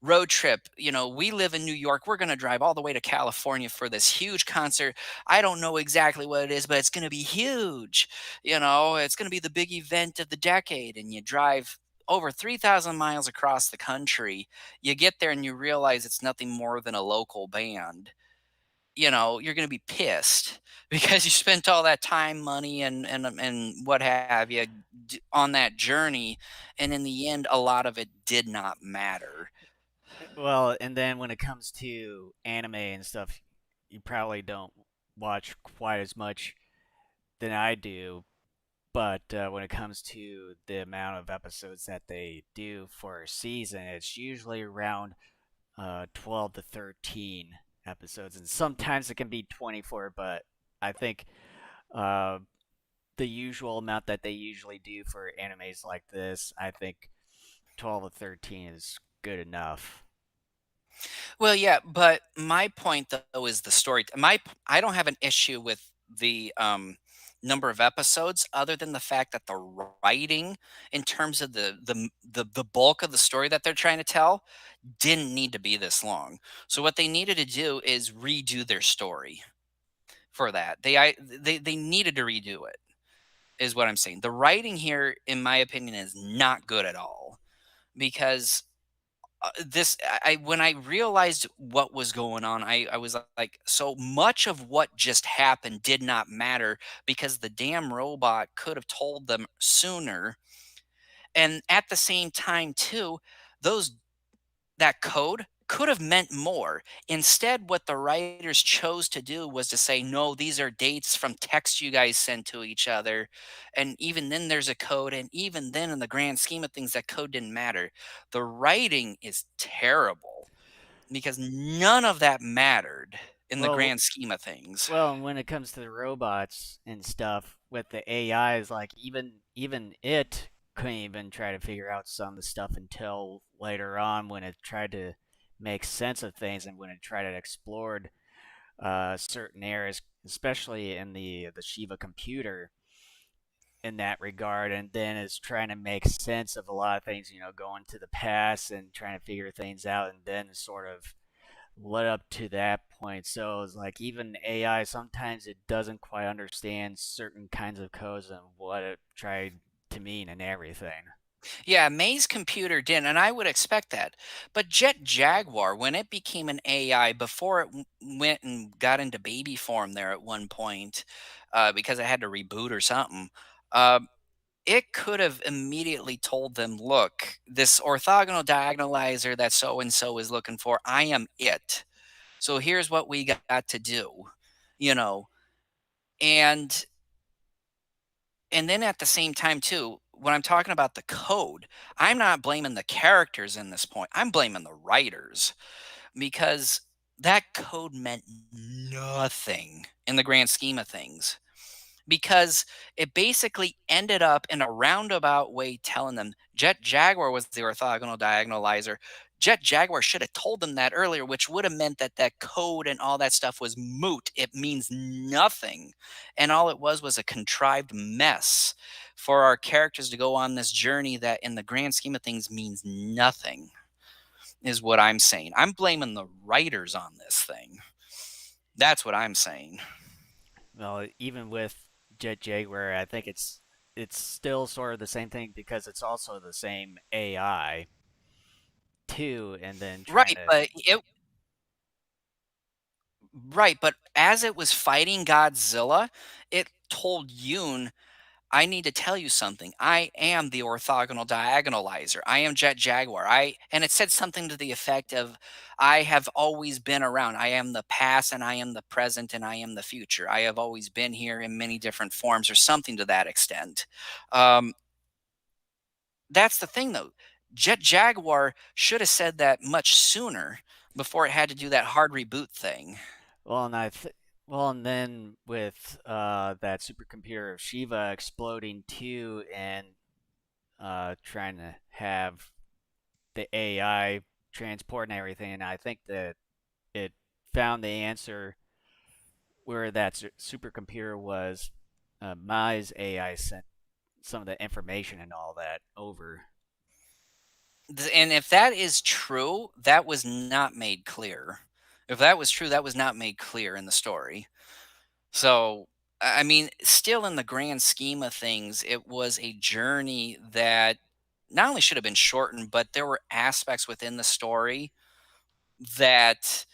road trip. We live in New York. We're going to drive all the way to California for this huge concert. I don't know exactly what it is, but it's going to be huge. It's going to be the big event of the decade." And you drive over 3,000 miles across the country. You get there and you realize it's nothing more than a local band. You're gonna be pissed because you spent all that time, money, and what have you on that journey, and in the end, a lot of it did not matter. Well, and then when it comes to anime and stuff, you probably don't watch quite as much than I do. But when it comes to the amount of episodes that they do for a season, it's usually around 12 to 13 episodes, and sometimes it can be 24. But I think uh, the usual amount that they usually do for animes like this, I think 12 to 13 is good enough. Well, yeah, but my point though is the story. I don't have an issue with the number of episodes, other than the fact that the writing, in terms of the bulk of the story that they're trying to tell, didn't need to be this long. So what they needed to do is redo their story for that. They needed to redo it, is what I'm saying. The writing here, in my opinion, is not good at all because this when I realized what was going on, I was like, so much of what just happened did not matter because the damn robot could have told them sooner. And at the same time, too, those that code could have meant more. Instead, what the writers chose to do was to say, no, these are dates from texts you guys sent to each other. And even then, there's a code. And even then, in the grand scheme of things, that code didn't matter. The writing is terrible because none of that mattered in the Well, grand scheme of things. Well, and when it comes to the robots and stuff with the AIs, like even it couldn't even try to figure out some of the stuff until later on when it tried to make sense of things and when it tried to explore certain areas, especially in the Shiva computer in that regard, and then it's trying to make sense of a lot of things, going to the past and trying to figure things out, and then sort of led up to that point. So it's like even AI sometimes it doesn't quite understand certain kinds of codes and what it tried to mean and everything. Yeah, May's computer didn't, and I would expect that. But Jet Jaguar, when it became an AI, before it went and got into baby form there at one point, because it had to reboot or something, uh, it could have immediately told them, look, this orthogonal diagonalizer that so and so is looking for, I am it. So here's what we got to do, you know. And then at the same time too, when I'm talking about the code, I'm not blaming the characters in this point. I'm blaming the writers because that code meant nothing in the grand scheme of things. Because it basically ended up in a roundabout way telling them Jet Jaguar was the orthogonal diagonalizer. Jet Jaguar should have told them that earlier, which would have meant that that code and all that stuff was moot. It means nothing. And all it was a contrived mess for our characters to go on this journey that, in the grand scheme of things, means nothing, is what I'm saying. I'm blaming the writers on this thing. That's what I'm saying. Well, even with Jet Jaguar, I think it's still sort of the same thing because it's also the same AI too, and then trying Right, to. but it right, but as it was fighting Godzilla, it told Yoon, I need to tell you something. I am the orthogonal diagonalizer. I am Jet Jaguar. And it said something to the effect of, I have always been around. I am the past and I am the present and I am the future. I have always been here in many different forms, or something to that extent. Um, that's the thing though. Jet Jaguar should have said that much sooner before it had to do that hard reboot thing. Well, well, and then with that supercomputer of Shiva exploding too, and trying to have the AI transport and everything, and I think that it found the answer where that supercomputer was. Mai's AI sent some of the information and all that over. And if that is true, that was not made clear. If that was true, that was not made clear in the story. So, I mean, still in the grand scheme of things, it was a journey that not only should have been shortened, but there were aspects within the story that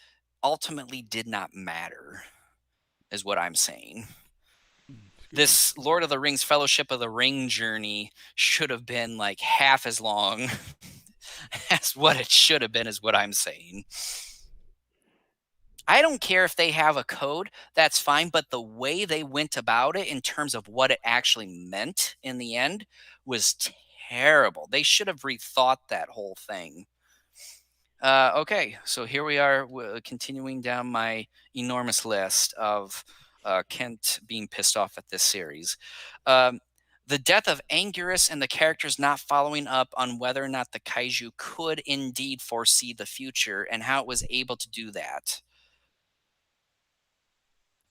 ultimately did not matter, is what I'm saying. Excuse me. This Lord of the Rings Fellowship of the Ring journey should have been like half as long as what it should have been, is what I'm saying. I don't care if they have a code, that's fine, but the way they went about it in terms of what it actually meant in the end was terrible. They should have rethought that whole thing. Okay, so here we are, continuing down my enormous list of Kent being pissed off at this series. Um, the death of Anguirus and the characters not following up on whether or not the kaiju could indeed foresee the future and how it was able to do that.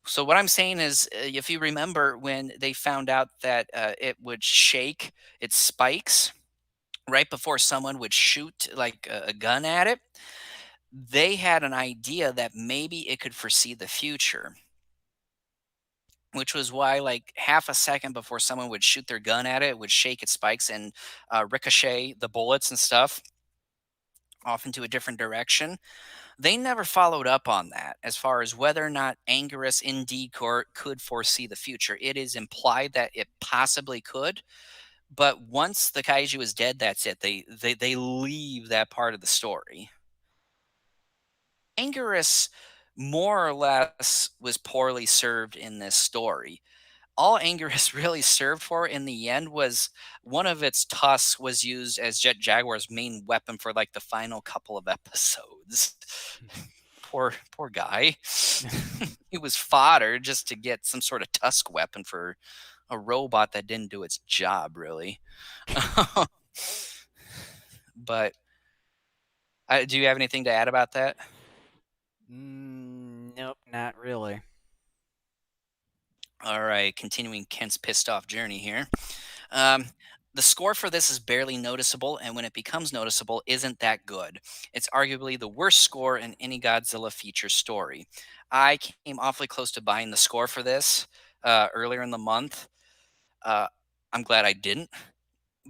So what I'm saying is, if you remember when they found out that it would shake its spikes right before someone would shoot like a gun at it, they had an idea that maybe it could foresee the future, which was why like half a second before someone would shoot their gun at it, it would shake its spikes and ricochet the bullets and stuff off into a different direction. They never followed up on that as far as whether or not Anguirus indeed could foresee the future. It is implied that it possibly could, but once the kaiju is dead, that's it. They leave that part of the story. Anguirus more or less was poorly served in this story. All Anguirus really served for in the end was one of its tusks was used as Jet Jaguar's main weapon for like the final couple of episodes. Poor guy. He was fodder just to get some sort of tusk weapon for a robot that didn't do its job really. But do you have anything to add about that? Nope, not really. All right, continuing Kent's pissed off journey here. Um, the score for this is barely noticeable, and when it becomes noticeable, isn't that good. It's arguably the worst score in any Godzilla feature story. I came awfully close to buying the score for this earlier in the month. Uh, I'm glad I didn't,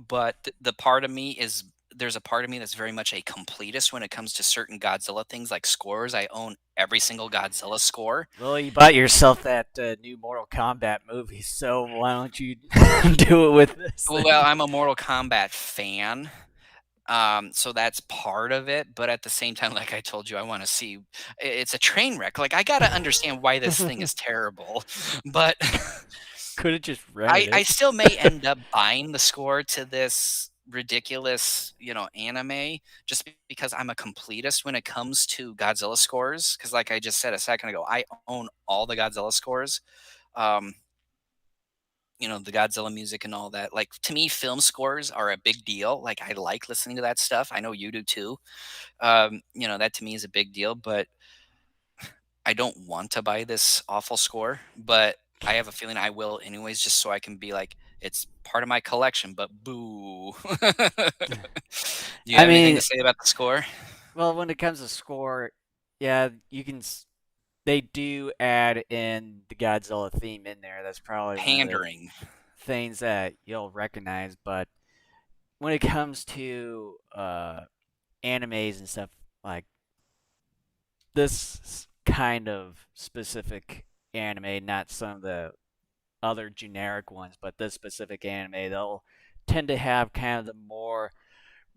but the part of me is there's a part of me that's very much a completist when it comes to certain Godzilla things like scores. I own every single Godzilla score. Well, you bought yourself that new Mortal Kombat movie, so why don't you do it with this Well, thing? I'm a Mortal Kombat fan. So that's part of it, but at the same time, like I told you, I want to see it's a train wreck. Like I got to understand why this thing is terrible. But Could have just rented I it. still may end up buying the score to this ridiculous, anime just because I'm a completist when it comes to Godzilla scores, cuz like I just said a second ago, I own all the Godzilla scores. Um the Godzilla music and all that. Like to me, film scores are a big deal. Like I like listening to that stuff. I know you do too. That to me is a big deal, but I don't want to buy this awful score, but I have a feeling I will anyways, just so I can be like, it's part of my collection, but boo. Do you I have anything mean, to say about the score? well, when it comes to score, yeah, they do add in the Godzilla theme in there. That's probably one of the Pandering. things that you'll recognize. But when it comes to animes and stuff like this kind of specific anime, not some of the other generic ones, but this specific anime, they'll tend to have kind of the more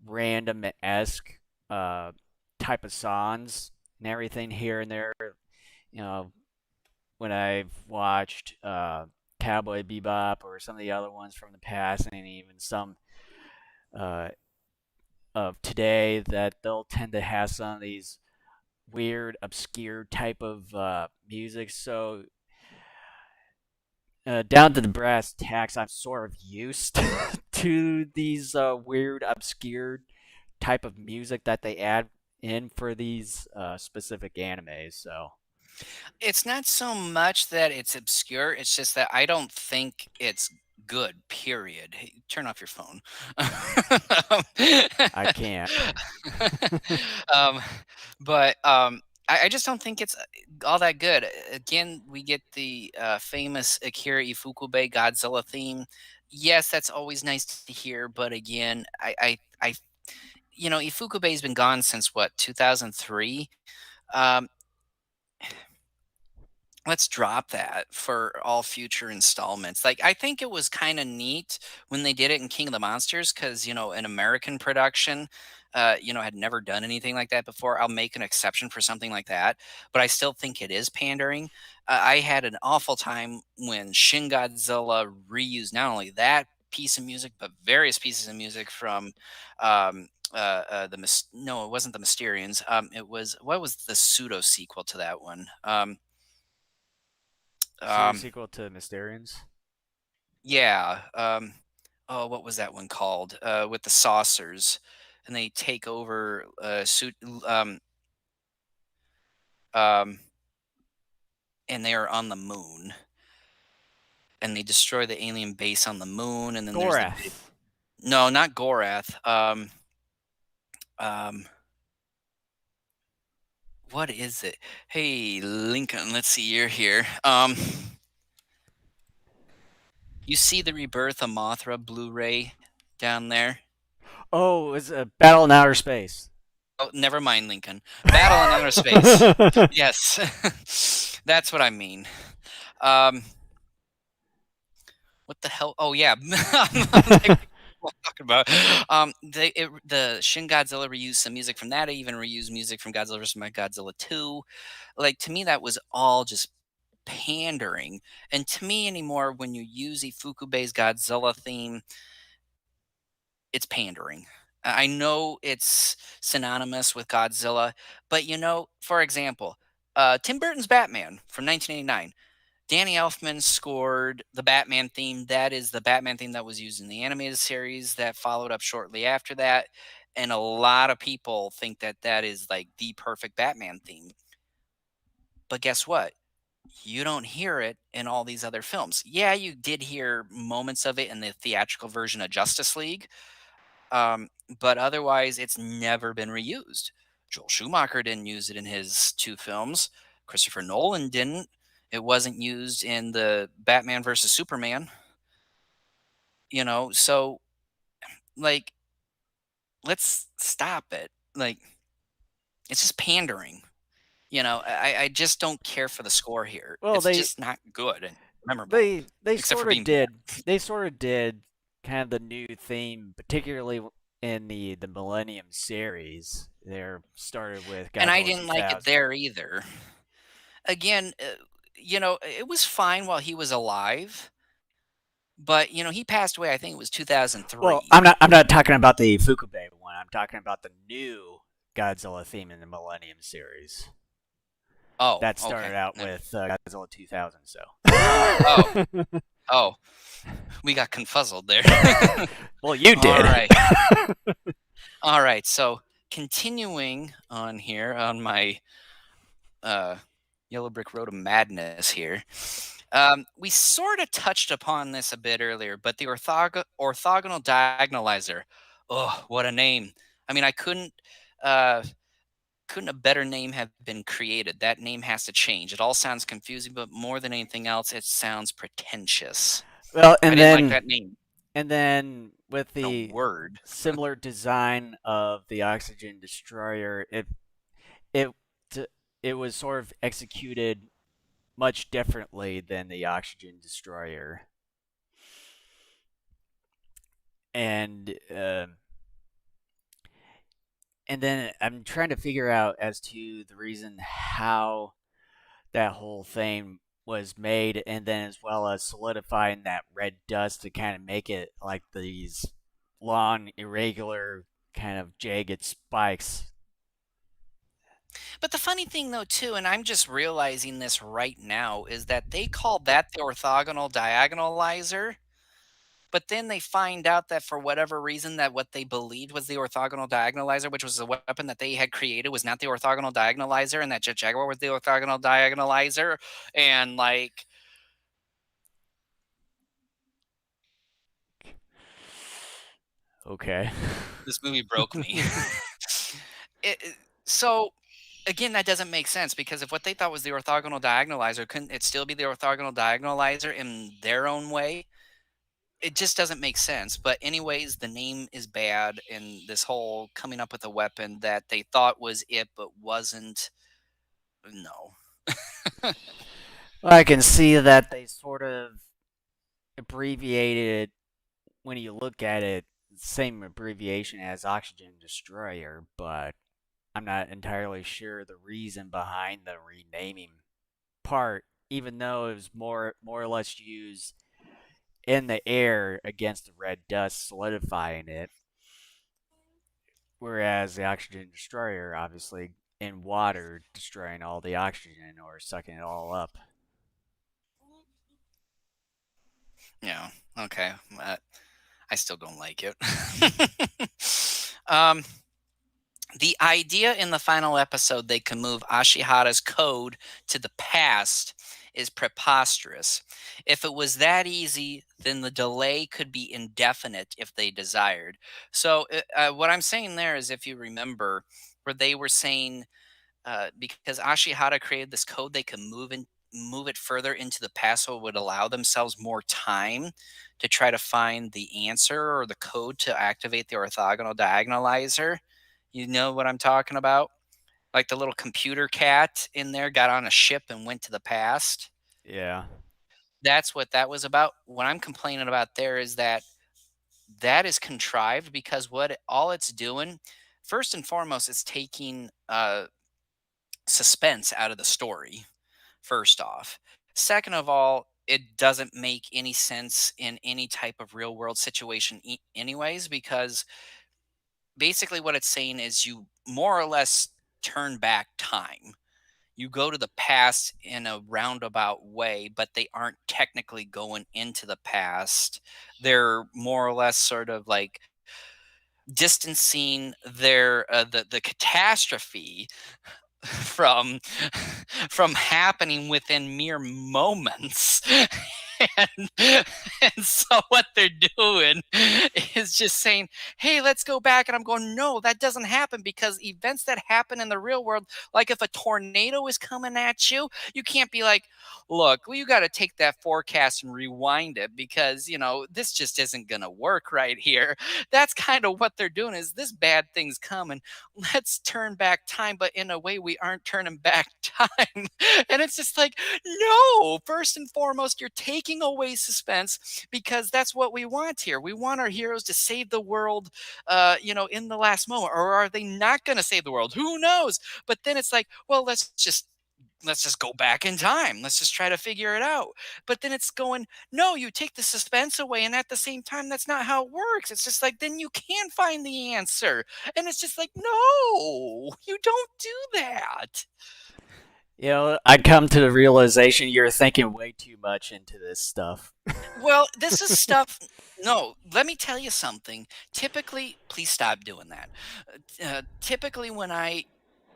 random esque uh, type of songs and everything here and there. You know, when I've watched Cowboy Bebop or some of the other ones from the past, and even some uh, of today, that they'll tend to have some of these weird, obscure type of music. So down to the brass tacks, I'm sort of used to these weird, obscure type of music that they add in for these specific animes. So It's not so much that it's obscure, it's just that I don't think it's good, period. Hey, turn off your phone. I can't. Um, but, I just don't think it's, all that good. Again, we get the, famous Akira Ifukube Godzilla theme. Yes, that's always nice to hear, but again, Ifukube's been gone since what, 2003? Um, let's drop that for all future installments. Like, I think it was kind of neat when they did it in King of the Monsters because, an American production, had never done anything like that before. I'll make an exception for something like that, but I still think it is pandering. I had an awful time when Shin Godzilla reused not only that piece of music, but various pieces of music from. No, it wasn't the Mysterians. It was, what was the pseudo sequel to that one? Pseudo Um, sequel to Mysterians. yeah. Oh, what was that one called? With the saucers, and they take over suit. Um, and they are on the moon, and they destroy the alien base on the moon, and then there's the big. Gorath. No, not Gorath. Um, what is it? Hey, Lincoln. Let's see. You're here. You see the Rebirth of Mothra Blu-ray down there? Oh, it's a Battle in Outer Space. Oh, never mind, Lincoln. Battle in Outer Space. Yes, that's what I mean. Um, what the hell? Oh yeah, like, what I'm talking about. The Shin Godzilla reused some music from that. I even reused music from Godzilla vs. Godzilla 2. Like to me, that was all just pandering. And to me anymore, when you use Ifukube's Godzilla theme, it's pandering. I know it's synonymous with Godzilla, but for example, Tim Burton's Batman from 1989. Danny Elfman scored the Batman theme. That is the Batman theme that was used in the animated series that followed up shortly after that. And a lot of people think that that is like the perfect Batman theme. But guess what? You don't hear it in all these other films. Yeah, you did hear moments of it in the theatrical version of Justice League, um, but otherwise, it's never been reused. Joel Schumacher didn't use it in his two films. Christopher Nolan didn't. It wasn't used in the Batman versus Superman. So like, let's stop it. Like, it's just pandering. I just don't care for the score here. Well, It's just not good and memorable, they except for sort of being bad. did. They sort of did kind of the new theme, particularly in the Millennium series. They started with And I Godzilla didn't like it 2000. there either. Again, it was fine while he was alive. But, he passed away, I think it was Well, 2003. I'm not talking about the Fukube one. I'm talking about the new Godzilla theme in the Millennium series. Oh, That okay. started out Never. with Godzilla 2000. So. Oh, Oh, we got confuzzled there. Well, you All did. right. All right. So continuing on here on my uh, Yellow Brick Road of Madness here. We sort of touched upon this a bit earlier, but the orthogonal diagonalizer. Oh, what a name! I mean, uh, couldn't a better name have been created? That name has to change. It all sounds confusing, but more than anything else, it sounds pretentious. Well, I didn't like that name. with A the word. similar design of the oxygen destroyer, it t- it was sort of executed much differently than the oxygen destroyer, and and then I'm trying to figure out as to the reason how that whole thing was made, and then as well as solidifying that red dust to kind of make it like these long, irregular, kind of jagged spikes. But the funny thing, though, too, and I'm just realizing this right now, is that they call that the orthogonal diagonalizer. But then they find out that for whatever reason, that what they believed was the orthogonal diagonalizer, which was a weapon that they had created, was not the orthogonal diagonalizer, and that Jet Jaguar was the orthogonal diagonalizer. And like Okay. this movie broke me. So again, that doesn't make sense because if what they thought was the orthogonal diagonalizer, couldn't it still be the orthogonal diagonalizer in their own way? It just doesn't make sense. But anyways, the name is bad, and this whole coming up with a weapon that they thought was it but wasn't. No. Well, I can see that they sort of abbreviated when you look at it, same abbreviation as Oxygen Destroyer, but I'm not entirely sure the reason behind the renaming part, even though it was more or less used in the air against the red dust, solidifying it. Whereas the Oxygen Destroyer, obviously, in water, destroying all the oxygen or sucking it all up. Yeah. Okay. I still don't like it. um, the idea in the final episode they can move Ashihara's code to the past is preposterous. If it was that easy, then the delay could be indefinite if they desired. So, what I'm saying there is, if you remember, where they were saying because Ashihara created this code, they could move it further into the past, so it would allow themselves more time to try to find the answer or the code to activate the orthogonal diagonalizer. You know what I'm talking about? Like the little computer cat in there got on a ship and went to the past. Yeah. That's what that was about. What I'm complaining about there is that that is contrived because all it's doing, first and foremost, it's taking suspense out of the story. First off, second of all, it doesn't make any sense in any type of real world situation, anyways, because basically what it's saying is you more or less turn back time. You go to the past in a roundabout way, but they aren't technically going into the past. They're more or less sort of like distancing the catastrophe from happening within mere moments. and, and so what they're doing is just saying, hey, let's go back. And I'm going, no, that doesn't happen, because events that happen in the real world, like if a tornado is coming at you, you can't be like, look, well, you got to take that forecast and rewind it, because this just isn't going to work right here. That's kind of what they're doing, is this bad thing's coming, let's turn back time, but in a way we aren't turning back time. And it's just like, no, first and foremost, you're taking away suspense, because that's what we want here. We want our heroes to save the world, in the last moment. Or are they not going to save the world? Who knows? But then it's like, well, let's just go back in time. Let's just try to figure it out. But then it's going, no, you take the suspense away. And at the same time, that's not how it works. It's just like, then you can find the answer. And it's just like, no, you don't do that. You know, I come to the realization you're thinking way too much into this stuff. Well, this is stuff. No, let me tell you something. Typically, please stop doing that. Typically, when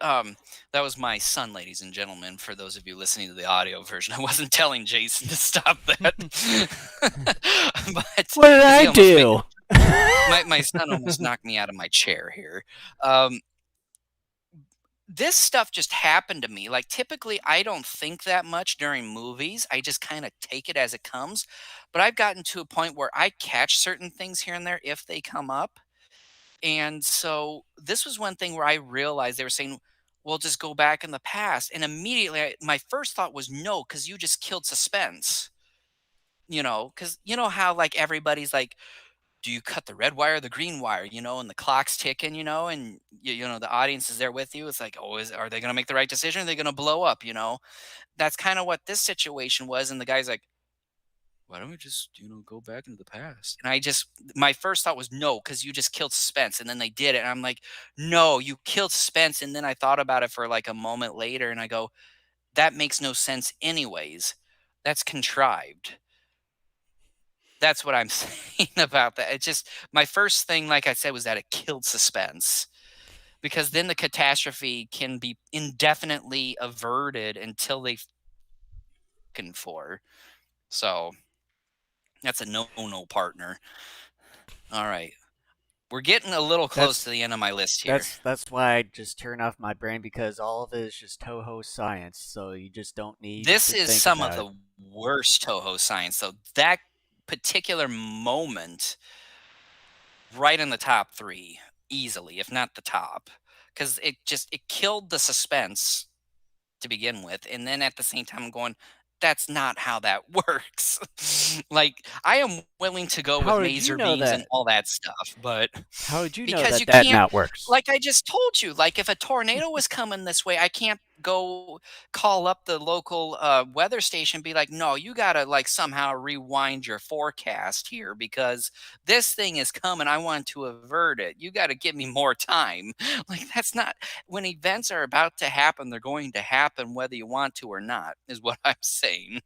um, that was my son, ladies and gentlemen. For those of you listening to the audio version, I wasn't telling Jason to stop that, but What did because I he almost made do? my son almost knocked me out of my chair here. Um, this stuff just happened to me. Like, typically, I don't think that much during movies. I just kind of take it as it comes. But I've gotten to a point where I catch certain things here and there if they come up. And so this was one thing where I realized they were saying, well, just go back in the past. And immediately, my first thought was no, because you just killed suspense. Because you know how like everybody's like, do you cut the red wire or the green wire, and the clock's ticking, and the audience is there with you. It's like, oh, are they going to make the right decision? Are they going to blow up? That's kind of what this situation was. And the guy's like, why don't we just, go back into the past? And my first thought was no, because you just killed suspense. And then they did it. And I'm like, no, you killed suspense. And then I thought about it for like a moment later and I go, that makes no sense, anyways. That's contrived. That's what I'm saying about that. It just, my first thing, like I said, was that it killed suspense because then the catastrophe can be indefinitely averted until they fucking for. So that's a no partner. All right. We're getting a little close That's to the end of my list here. that's why I just turn off my brain because all of it is just Toho science, so you just don't need This to is think some of about it. the worst Toho science. So that particular moment, right in the top three, easily, if not the top, because it killed the suspense to begin with, and then at the same time, I'm going, that's not how that works. Like, I am willing to go with How did you maser know beams and that? all that stuff, but How did you know because that you that can't, not works? like I just told you, like if a tornado was coming this way, I can't go call up the local weather station and be like, no, you gotta like somehow rewind your forecast here because this thing is coming. I want to avert it. You got to give me more time. Like, that's not, when events are about to happen, they're going to happen whether you want to or not, is what I'm saying.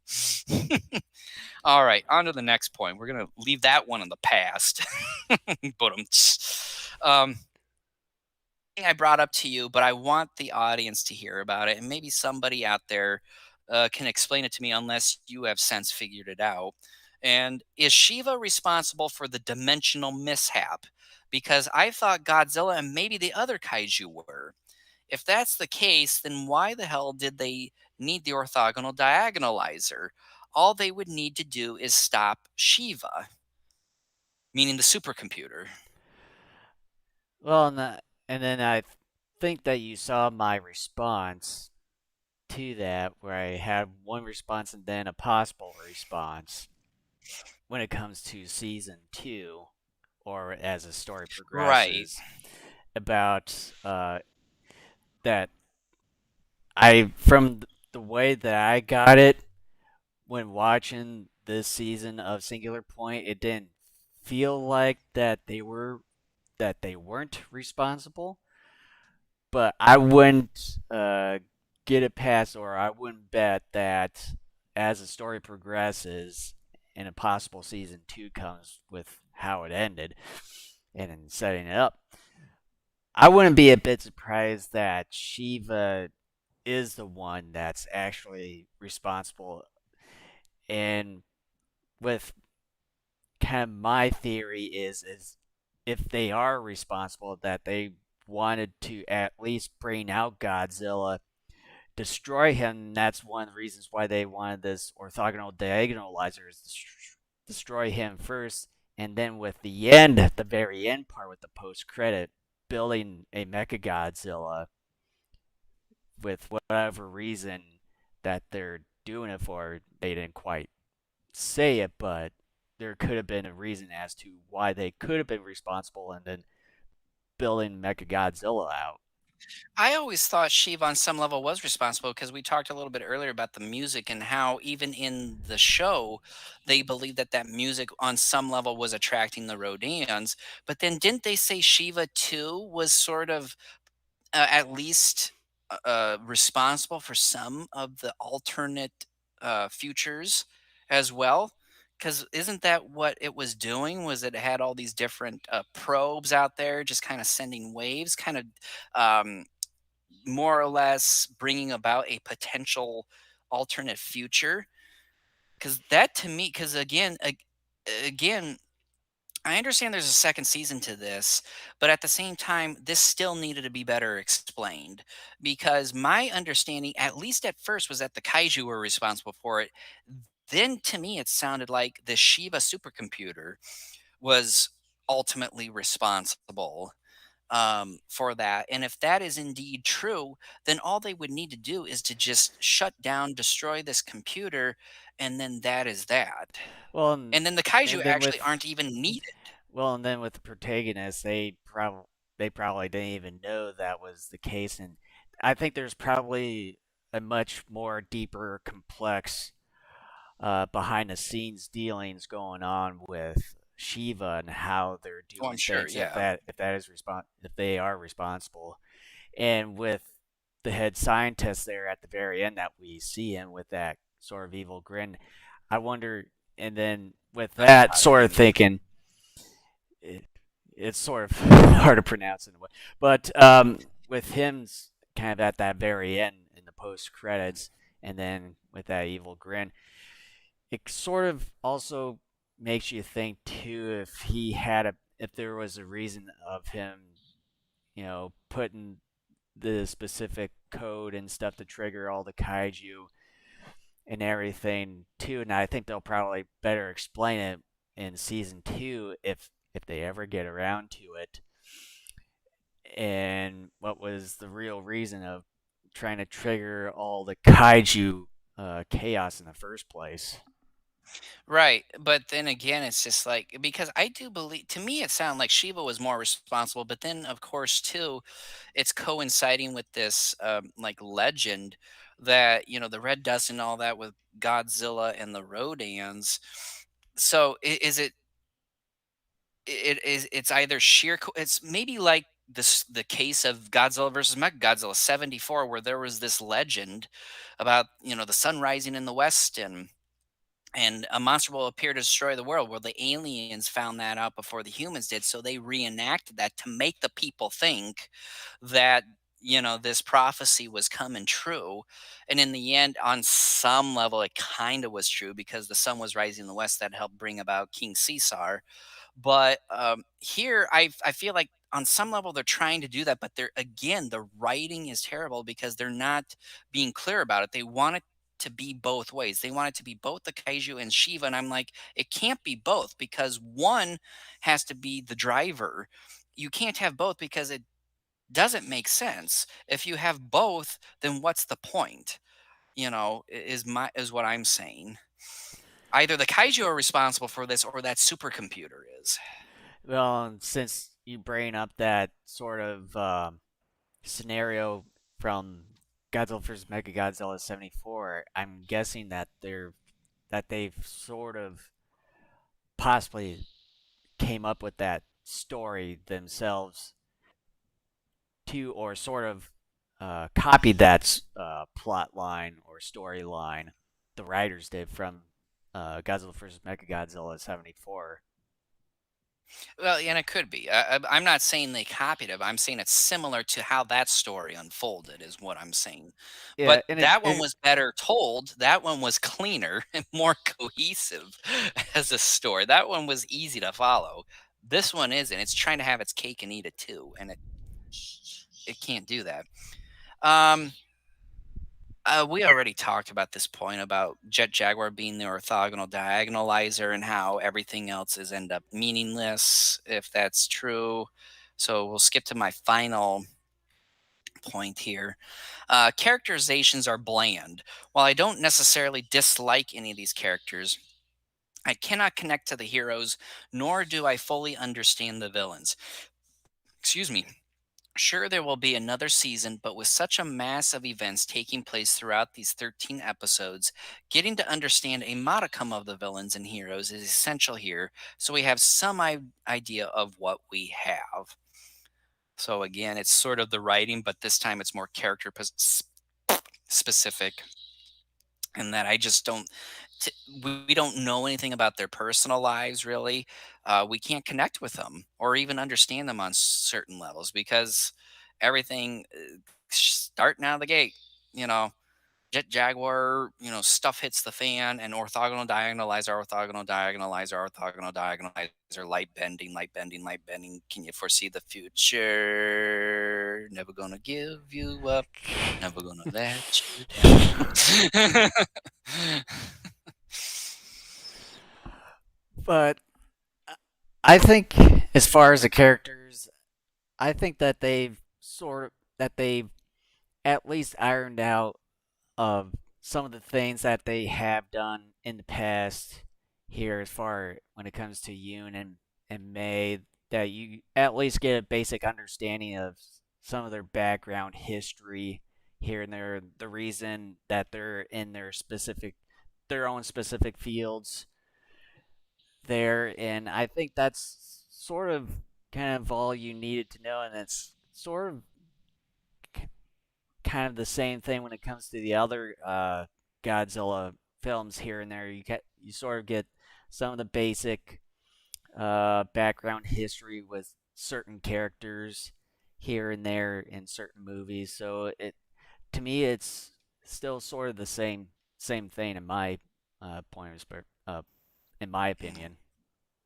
All right, on to the next point. We're gonna leave that one in the past. But thing I brought up to you, but I want the audience to hear about it, and maybe somebody out there can explain it to me, unless you have since figured it out. And is Shiva responsible for the dimensional mishap? Because I thought Godzilla and maybe the other kaiju were. If that's the case, then why the hell did they need the orthogonal diagonalizer? All they would need to do is stop Shiva, meaning the supercomputer. Well, and then I think that you saw my response to that, where I had one response and then a possible response when it comes to season two, or as the story Right. progresses, about that I from the way that I got it when watching this season of Singular Point, it didn't feel like that they weren't responsible, but I wouldn't get it past, or I wouldn't bet that as the story progresses and a possible season two comes with how it ended and in setting it up, I wouldn't be a bit surprised that Shiva is the one that's actually responsible. And with kind of my theory is if they are responsible, that they wanted to at least bring out Godzilla, destroy him. And that's one of the reasons why they wanted this orthogonal diagonalizer, is destroy him first, and then with the very end part with the post credit, building a Mecha Godzilla with whatever reason that they're doing it for. They didn't quite say it, but there could have been a reason as to why they could have been responsible, and then building Mecha Godzilla out. I always thought Shiva on some level was responsible because we talked a little bit earlier about the music and how even in the show they believed that that music on some level was attracting the Rhodians. But then didn't they say Shiva too was sort of at least? responsible for some of the alternate futures as well. Because isn't that what it was doing? Was it had all these different probes out there, just kind of sending waves, kind of um, more or less bringing about a potential alternate future? Because that to me, because again, I understand there's a second season to this, but at the same time, this still needed to be better explained because my understanding, at least at first, was that the kaiju were responsible for it. Then to me, it sounded like the Shiva supercomputer was ultimately responsible for that. And if that is indeed true, then all they would need to do is to just shut down, destroy this computer, and then that is that. Well, And then the kaiju and then actually with aren't even needed. well, and then with the protagonist, they probably didn't even know that was the case, and I think there's probably a much more deeper, complex behind the scenes dealings going on with Shiva and how they're Oh, I'm doing sure, things yeah. if that is if they are responsible, and with the head scientist there at the very end that we see him with that sort of evil grin, I wonder, and then with that Daikaiju, sort you of mean. thinking it, it's sort of hard to pronounce in a way. But with him kind of at that very end in the post credits, and then with that evil grin, it sort of also makes you think too if there was a reason of him, putting the specific code and stuff to trigger all the kaiju and everything too. And I think they'll probably better explain it in season two if they ever get around to it. And what was the real reason of trying to trigger all the kaiju chaos in the first place? Right, but then again, it's just like because I do believe to me it sounded like Shiva was more responsible, but then of course too, it's coinciding with this like legend that the red dust and all that with Godzilla and the Rodans. So is it's either it's maybe like the case of Godzilla versus Mechagodzilla 74 where there was this legend about the sun rising in the west and a monster will appear to destroy the world. Well, the aliens found that out before the humans did, so they reenacted that to make the people think that this prophecy was coming true. And in the end, on some level, it kind of was true because the sun was rising in the west that helped bring about King Caesar. But here, I feel like on some level they're trying to do that, but they're again the writing is terrible because they're not being clear about it. They want it to be both ways. They want it to be both the kaiju and Shiva, and I'm like, it can't be both because one has to be the driver. You can't have both because it doesn't make sense. If you have both, then what's the point? Is what I'm saying. Either the kaiju are responsible for this or that supercomputer is. Well, and since you bring up that sort of scenario from Godzilla vs. Mechagodzilla '74, I'm guessing that they've sort of possibly came up with that story themselves too, or sort of copied that plot line or storyline the writers did from Godzilla vs. Mechagodzilla '74. Well, and it could be. I'm not saying they copied it. I'm saying it's similar to how that story unfolded, is what I'm saying. Yeah, But and that one was better told. That one was cleaner and more cohesive as a story. That one was easy to follow. This one isn't. It's trying to have its cake and eat it too, and it can't do that. Um, we already talked about this point about Jet Jaguar being the orthogonal diagonalizer and how everything else is end up meaningless if that's true. So we'll skip to my final point here. Characterizations are bland. While I don't necessarily dislike any of these characters, I cannot connect to the heroes, nor do I fully understand the villains. Excuse me. Sure, there will be another season, but with such a mass of events taking place throughout these 13 episodes, getting to understand a modicum of the villains and heroes is essential here so we have some idea of what we have. So again, it's sort of the writing, but this time it's more character specific, and that I just don't. T- we don't know anything about their personal lives really. We can't connect with them or even understand them on certain levels because everything starting out of the gate, you know, Jet Jaguar, stuff hits the fan, and orthogonal diagonalizer, orthogonal diagonalizer, orthogonal diagonalizer, light bending, light bending, light bending. Can you foresee the future? Never gonna give you up, never gonna let you down. But I think, as far as the characters, I think that they've at least ironed out some of the things that they have done in the past here, as far when it comes to Yoon and May, that you at least get a basic understanding of some of their background history here and there, the reason that they're in their own specific fields there, and I think that's sort of kind of all you needed to know, and it's sort of kind of the same thing when it comes to the other Godzilla films here and there. You sort of get some of the basic background history with certain characters here and there in certain movies. So it to me it's still sort of the same thing in my point of in my opinion.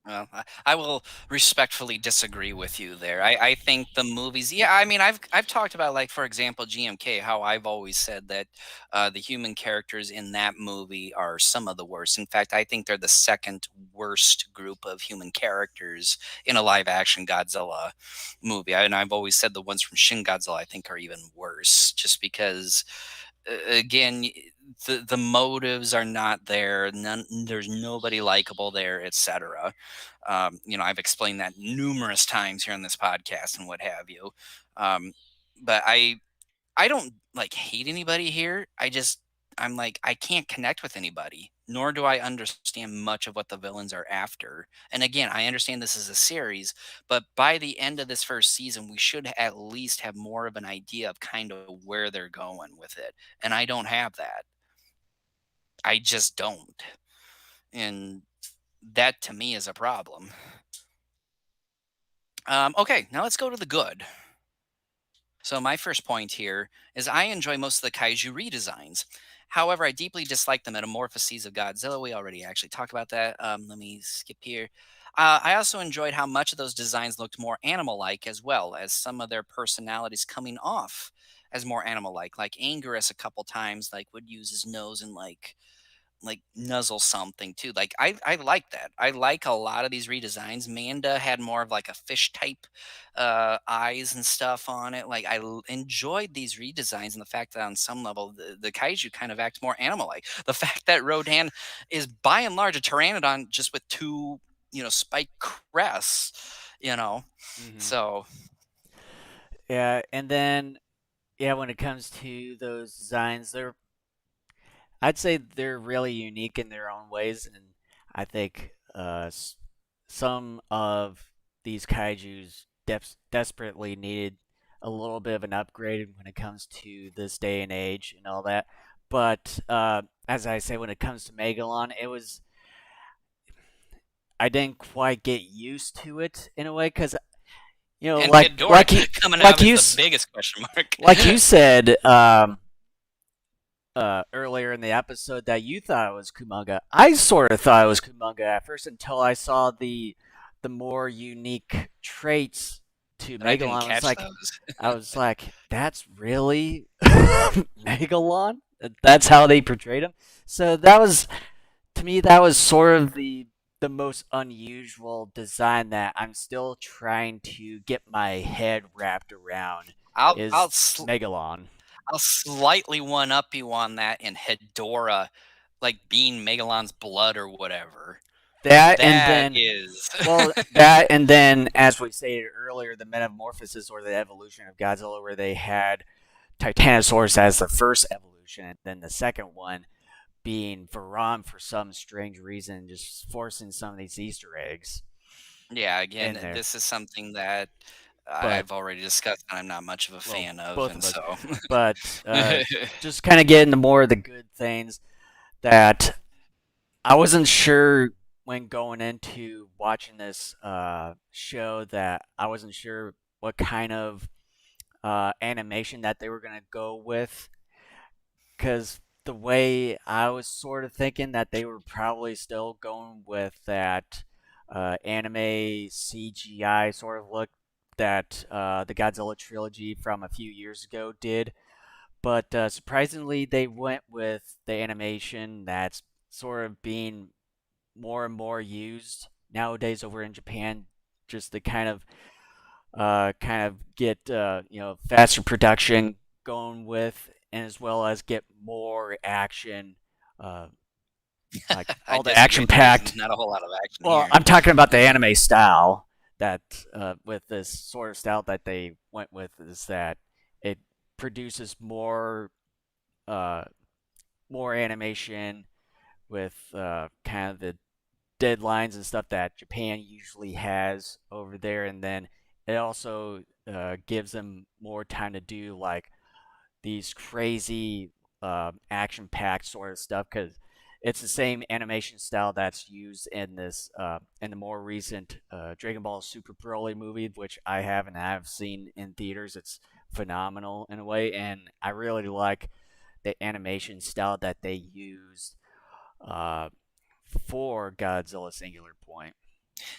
Well, I will respectfully disagree with you there. I think the movies, yeah, I mean, I've talked about, like, for example, GMK, how I've always said that the human characters in that movie are some of the worst. In fact, I think they're the second worst group of human characters in a live action Godzilla movie. And I've always said the ones from Shin Godzilla I think are even worse, just because again, the motives are not there. There's nobody likable there, etc. I've explained that numerous times here on this podcast and what have you. Um, but I don't like hate anybody here. I'm like I can't connect with anybody, nor do I understand much of what the villains are after. And again, I understand this is a series, but by the end of this first season, we should at least have more of an idea of kind of where they're going with it. And I don't have that. I just don't. And that to me is a problem. Okay, now let's go to the good. So my first point here is I enjoy most of the kaiju redesigns. However, I deeply dislike the metamorphoses of Godzilla. We already actually talked about that. Let me skip here. I also enjoyed how much of those designs looked more animal-like, as well as some of their personalities coming off as more animal-like. Like Anguirus, a couple times, like would use his nose and like nuzzle something too. Like I like that. I like a lot of these redesigns. Manda had more of like a fish type eyes and stuff on it. Like enjoyed these redesigns, and the fact that on some level the kaiju kind of act more animal like. The fact that Rodan is by and large a pteranodon just with two, spike crests, you know. Hmm. So Yeah, and then yeah, when it comes to those designs, I'd say they're really unique in their own ways, and I think some of these kaiju's desperately needed a little bit of an upgrade when it comes to this day and age and all that. But as I say, when it comes to Megalon, I didn't quite get used to it in a way because and Ghidorah coming out is the biggest question mark. like you said. Earlier in the episode that you thought it was Kumonga. I sort of thought it was Kumonga at first until I saw the more unique traits to And I didn't Megalon. catch those. I was like, that's really Megalon? That's how they portrayed him. So that was to me that was sort of the most unusual design that I'm still trying to get my head wrapped around I'll is I'll sl- Megalon. I'll slightly one up you on that in Hedora, like being Megalon's blood or whatever. That and That then is. Well, that and then, as we stated earlier, the metamorphosis or the evolution of Godzilla, where they had Titanosaurus as the first evolution, and then the second one being Varan for some strange reason, just forcing some of these Easter eggs Yeah, again, in there. this is something that but I've already discussed that I'm not much of a well, fan of, both and of us. so But just kind of get into more of the good things that I wasn't sure when going into watching this show that I wasn't sure what kind of animation that they were gonna go with, because the way I was sort of thinking that they were probably still going with that anime CGI sort of look that the Godzilla trilogy from a few years ago did. But surprisingly, they went with the animation that's sort of being more and more used nowadays over in Japan, just to kind of get faster production going with, and as well as get more action, uh, like I all the disagree. action There's packed. not a whole lot of action Well, here. I'm talking about the anime style that with this sort of style that they went with is that it produces uh, more animation with kind of the deadlines and stuff that Japan usually has over there, and then it also gives them more time to do like these crazy action-packed sort of stuff because it's the same animation style that's used in this in the more recent Dragon Ball Super Broly movie, which I have and have seen in theaters. It's phenomenal in a way, and I really like the animation style that they used uh, for Godzilla Singular Point.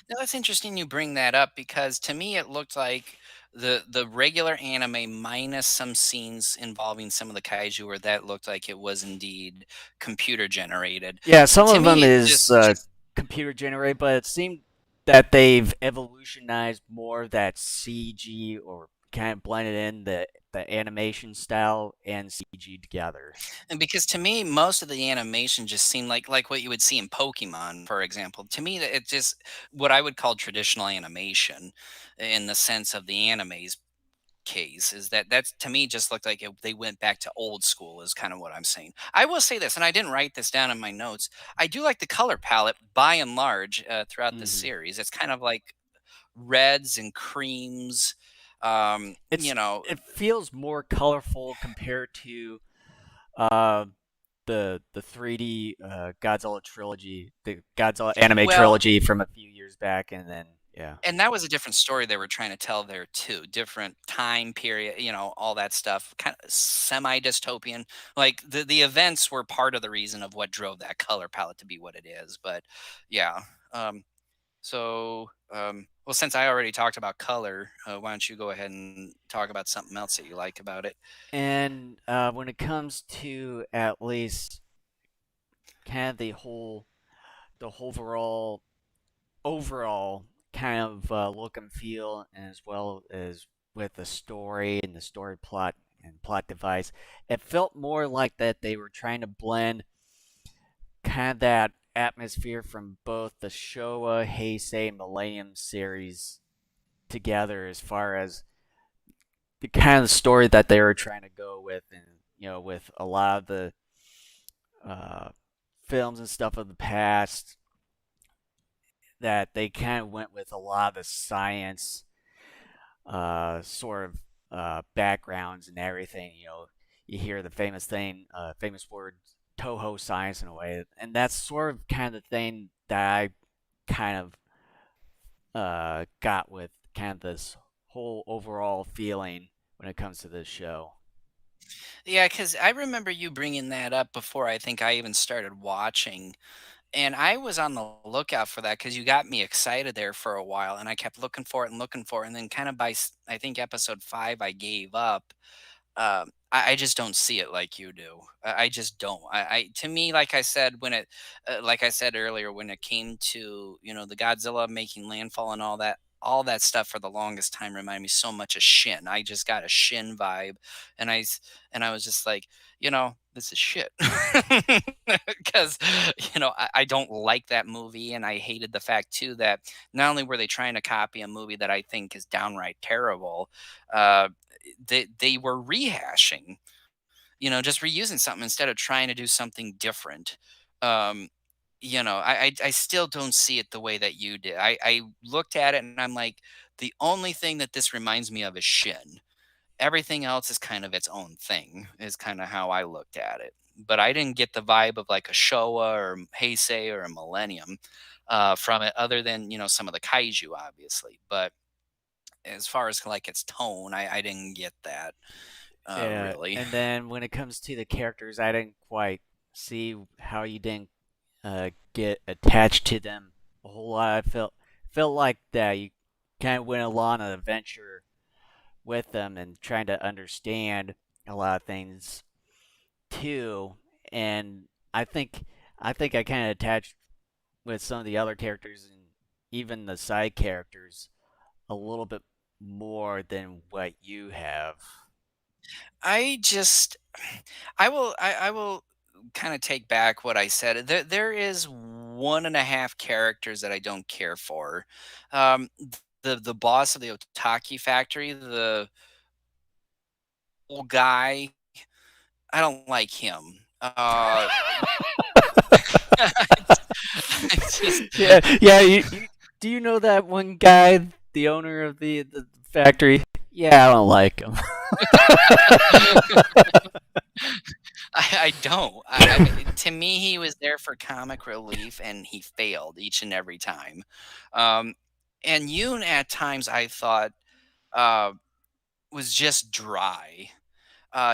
No, that's interesting you bring that up because to me it looked like the regular anime minus some scenes involving some of the kaiju where that looked like it was indeed computer generated. Yeah, some To of them me, it is just computer generated, but it seemed that they've evolutionized more of that CG or kind of blended in the animation style and CG together. and because to me most of the animation just seemed like what you would see in Pokemon, for example. To me, that it just what I would call traditional animation in the sense of the animes case is that that's to me just looked like they went back to old school is kind of what I'm saying. I will say this, and I didn't write this down in my notes. I do like the color palette by and large throughout the Hmm. series. It's kind of like reds and creams. It's it feels more colorful compared to uh, the 3D Godzilla trilogy, the Godzilla anime Well, trilogy from a few years back, and then yeah. and that was a different story they were trying to tell there too. Different time period, all that stuff. Kind of semi dystopian. Like the events were part of the reason of what drove that color palette to be what it is. But yeah. Well, since I already talked about color, why don't you go ahead and talk about something else that you like about it? And when it comes to at least kind of the overall kind of look and feel, as well as with the story and the story plot and plot device, it felt more like that they were trying to blend kind of that atmosphere from both the Showa, Heisei, Millennium series together, as far as the kind of story that they were trying to go with, and with a lot of the uh, films and stuff of the past, that they kind of went with a lot of the science sort of backgrounds and everything. You hear the famous word Toho science in a way, and that's sort of kind of the thing that I kind of got with kind of this whole overall feeling when it comes to this show. Yeah, because I remember you bringing that up before I think I even started watching. And I was on the lookout for that because you got me excited there for a while. And I kept looking for it. And then, kind of I think episode five, I gave up. I just don't see it like you do. I just don't. To me, like I said like I said earlier, when it came to the Godzilla making landfall and all that stuff for the longest time reminded me so much of Shin. I just got a Shin vibe, and and I was just like, this is shit, because I don't like that movie, and I hated the fact too that not only were they trying to copy a movie that I think is downright terrible. Uh, they were rehashing, just reusing something instead of trying to do something different. Um, I still don't see it the way that you did. I looked at it and I'm like, The only thing that this reminds me of is Shin. Everything else is kind of its own thing, is kind of how I looked at it. But I didn't get the vibe of like a Showa or Heisei or a Millennium from it, other than some of the kaiju, obviously. But as far as like its tone, I didn't get that Yeah, really. and then when it comes to the characters, I didn't quite see how you didn't get attached to them a whole lot. I felt like that you kind of went along an adventure with them and trying to understand a lot of things too. And I think I kind of attached with some of the other characters and even the side characters a little bit more than what you have. I just I will kind of take back what I said. There is one and a half characters that I don't care for. The boss of the Otaki factory, the old guy, I don't like him. I just Yeah, yeah. Do you know that one guy, the owner of the factory? Yeah, I don't like him. I don't. To me, he was there for comic relief, and he failed each and every time. Um, and Yoon, at times, I thought uh, was just dry.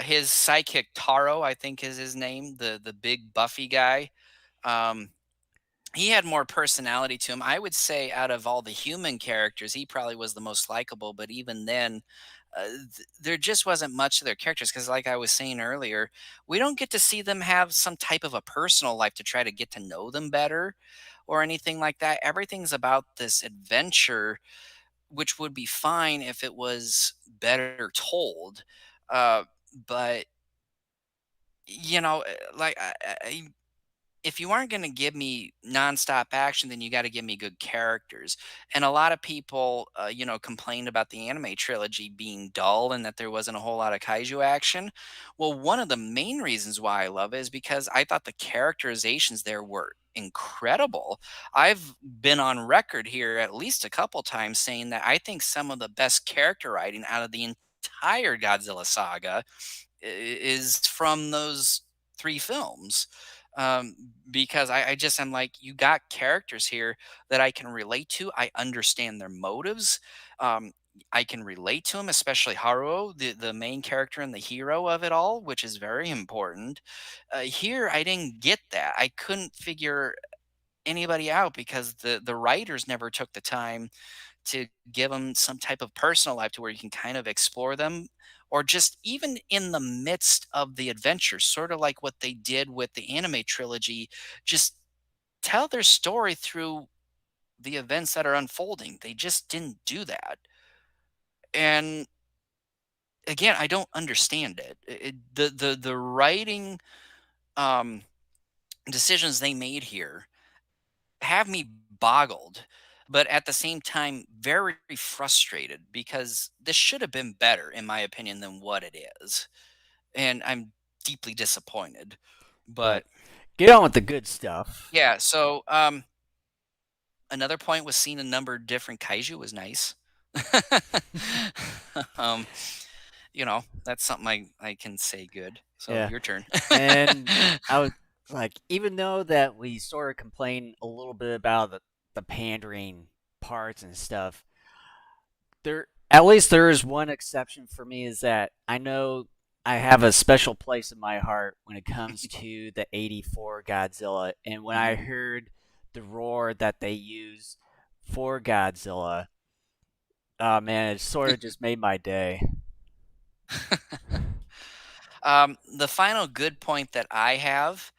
His sidekick Taro, I think, is his name, the big Buffy guy. Um, he had more personality to him. I would say out of all the human characters, he probably was the most likable. But even then, there just wasn't much of their characters because, like I was saying earlier, we don't get to see them have some type of a personal life to try to get to know them better or anything like that. Everything's about this adventure, which would be fine if it was better told. Uh, but like if you aren't going to give me nonstop action, then you got to give me good characters. And a lot of people, complained about the anime trilogy being dull and that there wasn't a whole lot of kaiju action. Well, one of the main reasons why I love it is because I thought the characterizations there were incredible. I've been on record here at least a couple times saying that I think some of the best character writing out of the entire Godzilla saga is from those three films. Because I just am like, you got characters here that I can relate to. I understand their motives. Um, I can relate to them, especially Haruo, the main character and the hero of it all, which is very important. Here, I didn't get that. I couldn't figure anybody out because the writers never took the time to give them some type of personal life to where you can kind of explore them, or just even in the midst of the adventure, sort of like what they did with the anime trilogy, just tell their story through the events that are unfolding. They just didn't do that. And again, I don't understand it. The writing um decisions they made here have me boggled, but at the same time, very frustrated because this should have been better, in my opinion, than what it is. And I'm deeply disappointed. But But get on with the good stuff. yeah, so another point was seeing a number of different kaiju was nice. um, that's something I can say good. So Yeah, your turn. and I was like, even though that we sort of complain a little bit about the pandering parts and stuff, there at least there is one exception for me is that I know I have a special place in my heart when it comes to the '84 Godzilla, and when I Mhm. heard the roar that they use for Godzilla, oh man, it sort of just made my day. The final good point that I have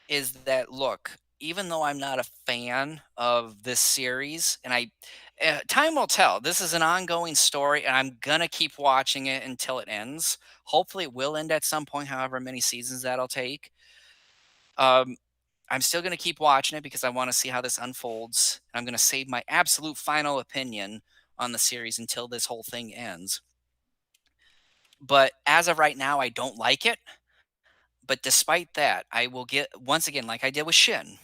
is that, look, even though I'm not a fan of this series, and time will tell. This is an ongoing story, and I'm gonna keep watching it until it ends. Hopefully, it will end at some point, however many seasons that'll take. Um, I'm still gonna keep watching it because I want to see how this unfolds. I'm gonna save my absolute final opinion on the series until this whole thing ends. But as of right now, I don't like it. But despite that, I will get once again, like I did with Shin,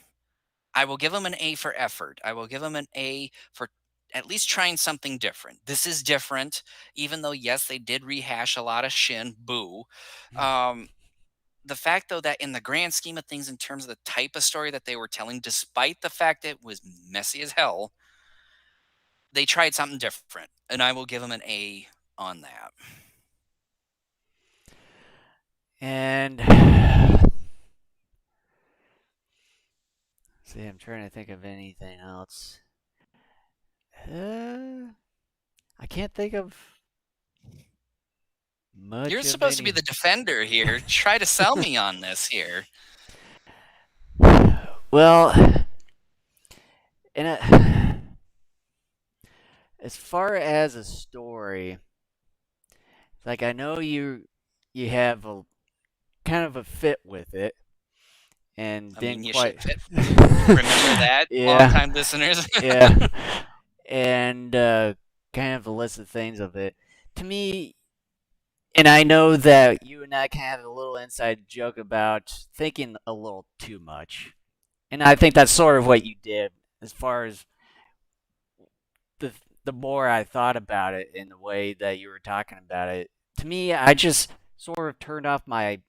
I will give him an A for effort. I will give him an A for at least trying something different. This is different, even though, yes, they did rehash a lot of Shin, boo. Um, the fact, though, that in the grand scheme of things, in terms of the type of story that they were telling, despite the fact it was messy as hell, they tried something different. And I will give them an A on that. And see, I'm trying to think of anything else. I can't think of You're much of supposed to be any. the defender here. Try to sell me on this here. Well, in a, as far as a story, like I know you have a kind of a fit with it, and I mean, didn't you quite. should fit. Remember that, Yeah, longtime listeners? yeah, and kind of a list of things of it. To me, and I know that you and I kind of have a little inside joke about thinking a little too much. And I think that's sort of what you did as far as the the more I thought about it in the way that you were talking about it. To me, I just sort of turned off my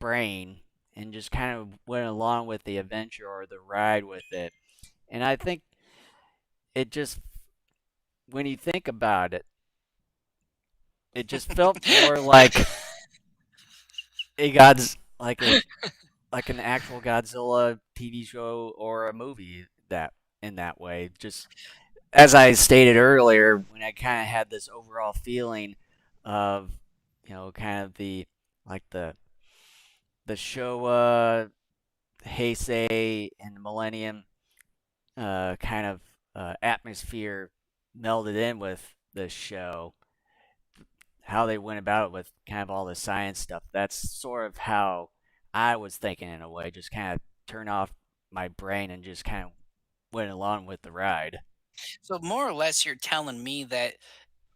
brain and just kind of went along with the adventure or the ride with it. And I think it just when you think about it, it just felt more like a God's like an actual Godzilla TV show or a movie that in that way. Just as I stated earlier, when I kind of had this overall feeling of, kind of like the Showa, Heisei, and the Millennium kind of atmosphere melded in with the show, how they went about it with kind of all the science stuff. That's sort of how I was thinking in a way, just kind of turn off my brain and just kind of went along with the ride. So, more or less, you're telling me that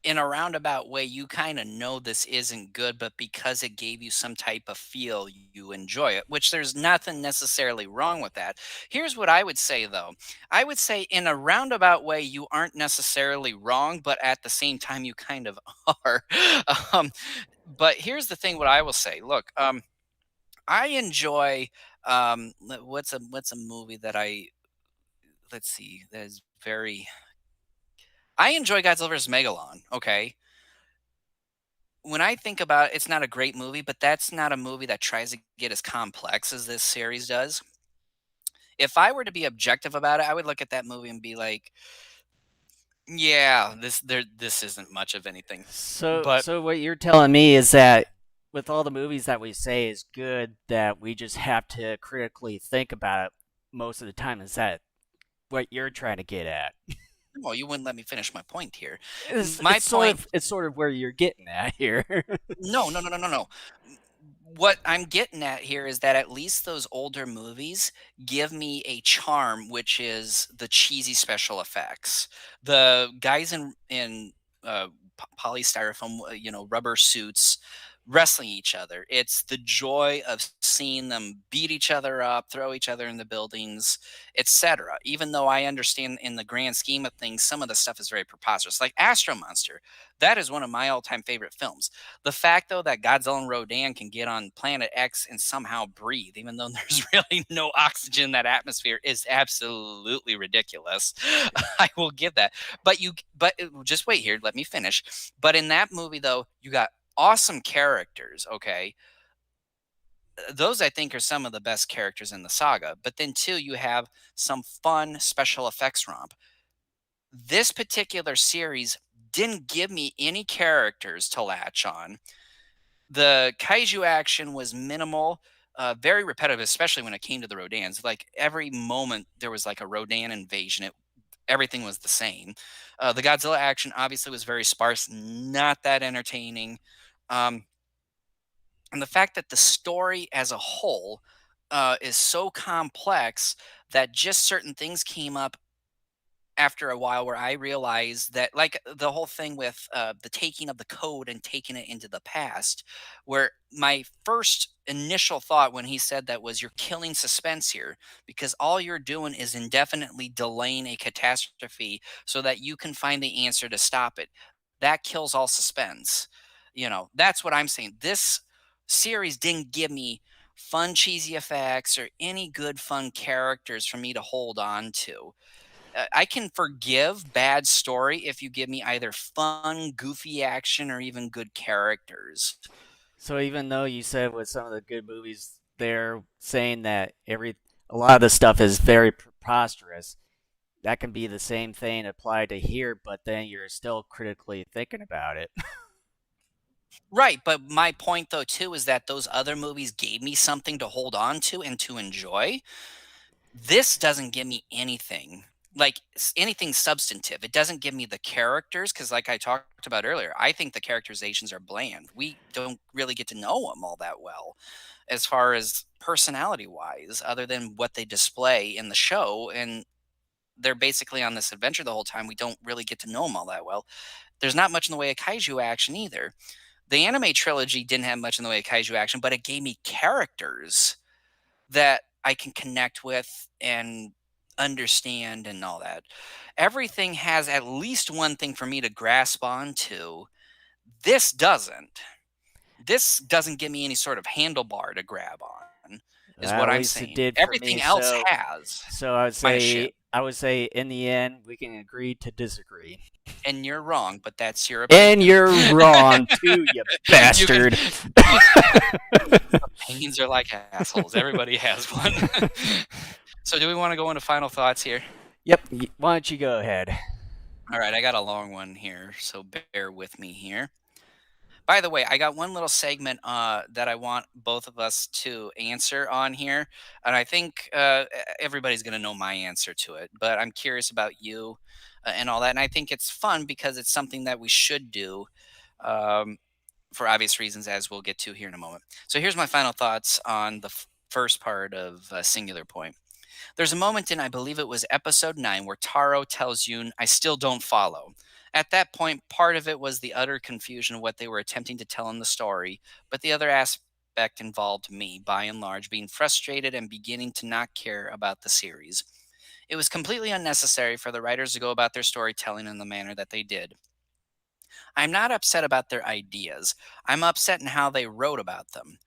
in a roundabout way, you kind of know this isn't good, but because it gave you some type of feel, you enjoy it, which there's nothing necessarily wrong with that. Here's what I would say, though. I would say, in a roundabout way, you aren't necessarily wrong, but at the same time, you kind of are. um, but here's the thing: what I will say. Look, I enjoy. What's a movie that I let's see that is very. I enjoy Godzilla vs Megalon. Okay, when I think about it, it's not a great movie, but that's not a movie that tries to get as complex as this series does. If I were to be objective about it, I would look at that movie and be like, "Yeah, this isn't much of anything." So, But so what you're telling me is that with all the movies that we say is good, that we just have to critically think about it most of the time. Is that what you're trying to get at? well, you wouldn't let me finish my point here. It's, My it's sort point of it's sort of where you're getting at here. No, no, no, no, no, no. What I'm getting at here is that at least those older movies give me a charm, which is the cheesy special effects. The guys in polystyrofoam, rubber suits wrestling each other. It's the joy of seeing them beat each other up, throw each other in the buildings, etc. Even though I understand in the grand scheme of things, some of the stuff is very preposterous. Like Astro Monster, that is one of my all-time favorite films. The fact, though, that Godzilla and Rodan can get on Planet X and somehow breathe, even though there's really no oxygen in that atmosphere, is absolutely ridiculous. I will give that. But just wait here. Let me finish. But in that movie, though, you got awesome characters. Okay, those I think are some of the best characters in the saga. But then too, you have some fun special effects romp. This particular series didn't give me any characters to latch on. The kaiju action was minimal, very repetitive, especially when it came to the Rodans. Like every moment there was like a Rodan invasion. Everything was the same. The Godzilla action obviously was very sparse, not that entertaining. Um, and the fact that the story as a whole is so complex that just certain things came up after a while where I realized that, like the whole thing with the taking of the code and taking it into the past, where my first initial thought when he said that was, you're killing suspense here because all you're doing is indefinitely delaying a catastrophe so that you can find the answer to stop it. That kills all suspense. That's what I'm saying. This series didn't give me fun, cheesy effects or any good, fun characters for me to hold on to. I can forgive bad story if you give me either fun, goofy action or even good characters. So even though you said with some of the good movies, they're saying that a lot of the stuff is very preposterous. That can be the same thing applied to here, but then you're still critically thinking about it. Right, but my point though too is that those other movies gave me something to hold on to and to enjoy. This doesn't give me anything. Like anything substantive. It doesn't give me the characters because, like I talked about earlier, I think the characterizations are bland. We don't really get to know them all that well as far as personality wise, other than what they display in the show. And they're basically on this adventure the whole time. We don't really get to know them all that well. There's not much in the way of kaiju action either. The anime trilogy didn't have much in the way of kaiju action, but it gave me characters that I can connect with and understand and all that. Everything has at least one thing for me to grasp onto. This doesn't. This doesn't give me any sort of handlebar to grab on, is what At I'm least it saying. did for me. Everything else has So my ship. I would say in the end we can agree to disagree. And you're wrong, but that's your And opinion. you're wrong too, you You can bastard. opinions are like assholes. Everybody has one. So do we wanna go into final thoughts here? Yep. Why don't you go ahead? Alright, I got a long one here, so bear with me here. By the way, I got one little segment that I want both of us to answer on here, and I think everybody's going to know my answer to it. But I'm curious about you and all that, and I think it's fun because it's something that we should do um, for obvious reasons, as we'll get to here in a moment. So here's my final thoughts on the first part of Singular Point. There's a moment in, I believe it was episode 9, where Taro tells Yoon, I still don't follow. At that point, part of it was the utter confusion of what they were attempting to tell in the story, but the other aspect involved me, by and large, being frustrated and beginning to not care about the series. It was completely unnecessary for the writers to go about their storytelling in the manner that they did. I'm not upset about their ideas. I'm upset in how they wrote about them.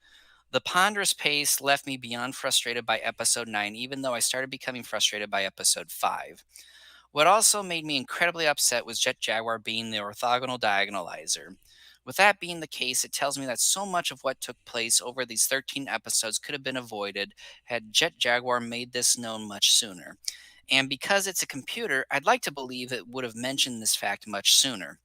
The ponderous pace left me beyond frustrated by episode 9, even though I started becoming frustrated by episode 5. What also made me incredibly upset was Jet Jaguar being the orthogonal diagonalizer. With that being the case, it tells me that so much of what took place over these 13 episodes could have been avoided had Jet Jaguar made this known much sooner. And because it's a computer, I'd like to believe it would have mentioned this fact much sooner.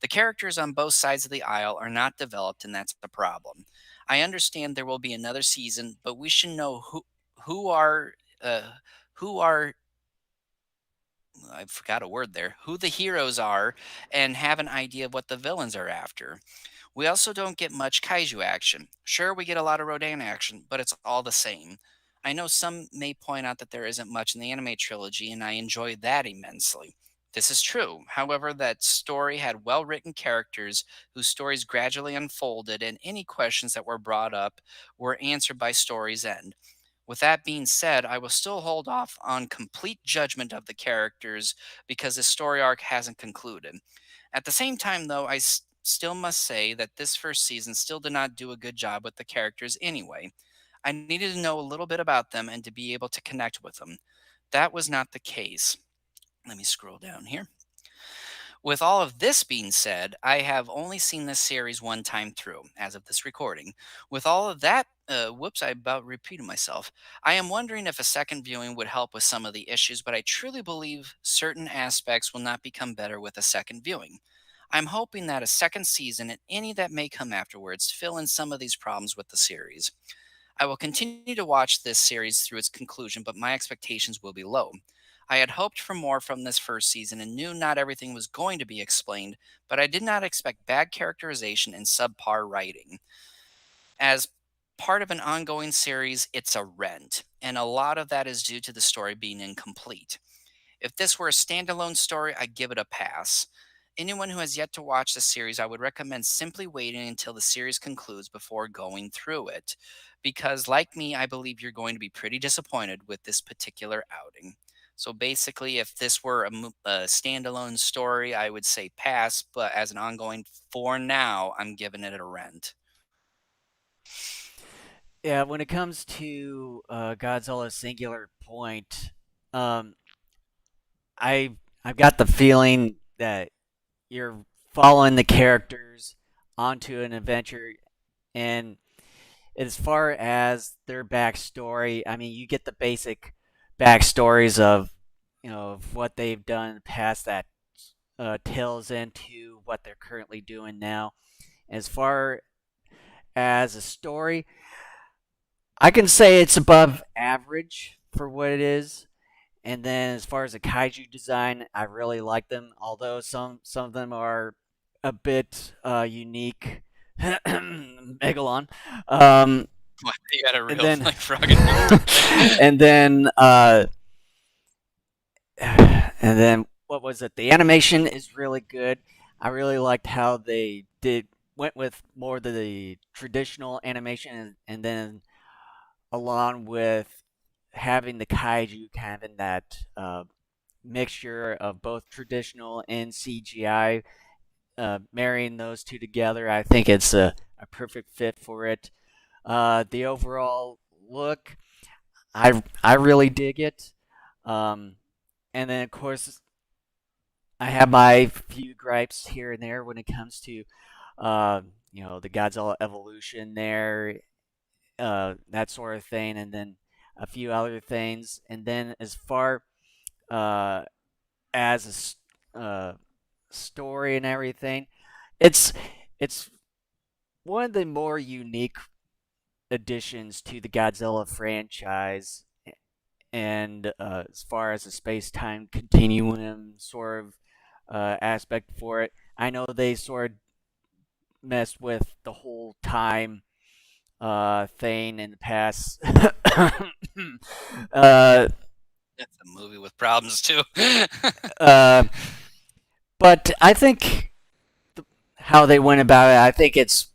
The characters on both sides of the aisle are not developed, and that's the problem. I understand there will be another season, but we should know who are who are I forgot a word there, who the heroes are, and have an idea of what the villains are after. We also don't get much kaiju action. Sure, we get a lot of Rodan action, but it's all the same. I know some may point out that there isn't much in the anime trilogy, and I enjoy that immensely. This is true. However, that story had well written characters whose stories gradually unfolded, and any questions that were brought up were answered by story's end. With that being said, I will still hold off on complete judgment of the characters because the story arc hasn't concluded. At the same time, though, still must say that this first season still did not do a good job with the characters anyway. I needed to know a little bit about them and to be able to connect with them. That was not the case. Let me scroll down here. With all of this being said, I have only seen this series one time through, as of this recording. With all of that, whoops, I about repeated myself. I am wondering if a second viewing would help with some of the issues, but I truly believe certain aspects will not become better with a second viewing. I'm hoping that a second season and any that may come afterwards fill in some of these problems with the series. I will continue to watch this series through its conclusion, but my expectations will be low. I had hoped for more from this first season and knew not everything was going to be explained, but I did not expect bad characterization and subpar writing. As part of an ongoing series, it's a rent, and a lot of that is due to the story being incomplete. If this were a standalone story, I'd give it a pass. Anyone who has yet to watch the series, I would recommend simply waiting until the series concludes before going through it. Because, like me, I believe you're going to be pretty disappointed with this particular outing. So basically, if this were a standalone story, I would say pass, but as an ongoing, for now, I'm giving it a rent. Yeah, when it comes to Godzilla Singular Point, um, I've got the feeling that you're following the characters onto an adventure, and as far as their backstory, I mean, you get the basic backstories of of what they've done in the past that tails into what they're currently doing now. As far as a story, I can say it's above average for what it is. And then as far as the kaiju design, I really like them. Although some of them are a bit unique. Megalon. Wow, you got a And real then like frog in your throat there. and then and then what was it? The animation is really good. I really liked how they did went with more of the traditional animation, and then along with having the kaiju kind of in that mixture of both traditional and CGI, marrying those two together, I think it's a perfect fit for it. The overall look, I really dig it. Um, and then of course I have my few gripes here and there when it comes to the Godzilla evolution there, that sort of thing, and then a few other things. And then as far uh, as story and everything, it's it's one of the more unique additions to the Godzilla franchise. And as far as the space time continuum sort of aspect for it, I know they sort of messed with the whole time thing in the past. uh, That's a movie with problems too. uh, but I think how they went about it, I think it's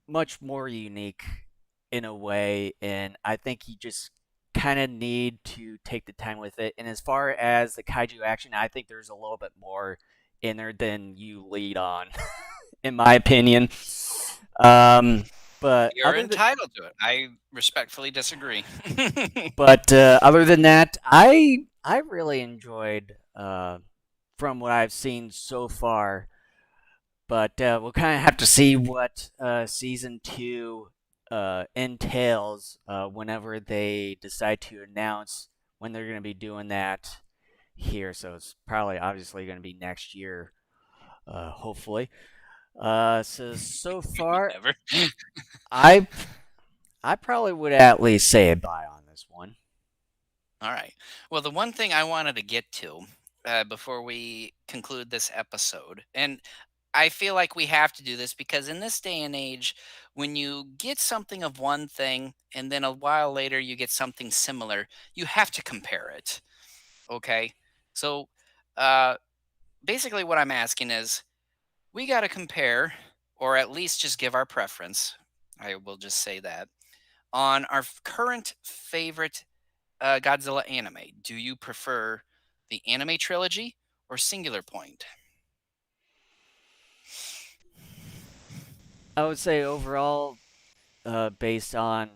much more unique in a way, and I think you just kind of need to take the time with it. And as far as the kaiju action, I think there's a little bit more in there than you lead on, in my opinion. Um, but You're other than entitled to it. I respectfully disagree. other than that, I really enjoyed from what I've seen so far. But we'll kind of have to see what season two entails whenever they decide to announce when they're going to be doing that here. So it's probably obviously going to be next year, hopefully. So far, Never. I I probably would at least say a bye on this one. All right. Well, the one thing I wanted to get to before we conclude this episode, and I feel like we have to do this because in this day and age, when you get something of one thing and then a while later you get something similar, you have to compare it. Okay. So uh, basically, what I'm asking is we got to compare, or at least just give our preference. I will just say that on our current favorite Godzilla anime. Do you prefer the anime trilogy or Singular Point? I would say overall, based on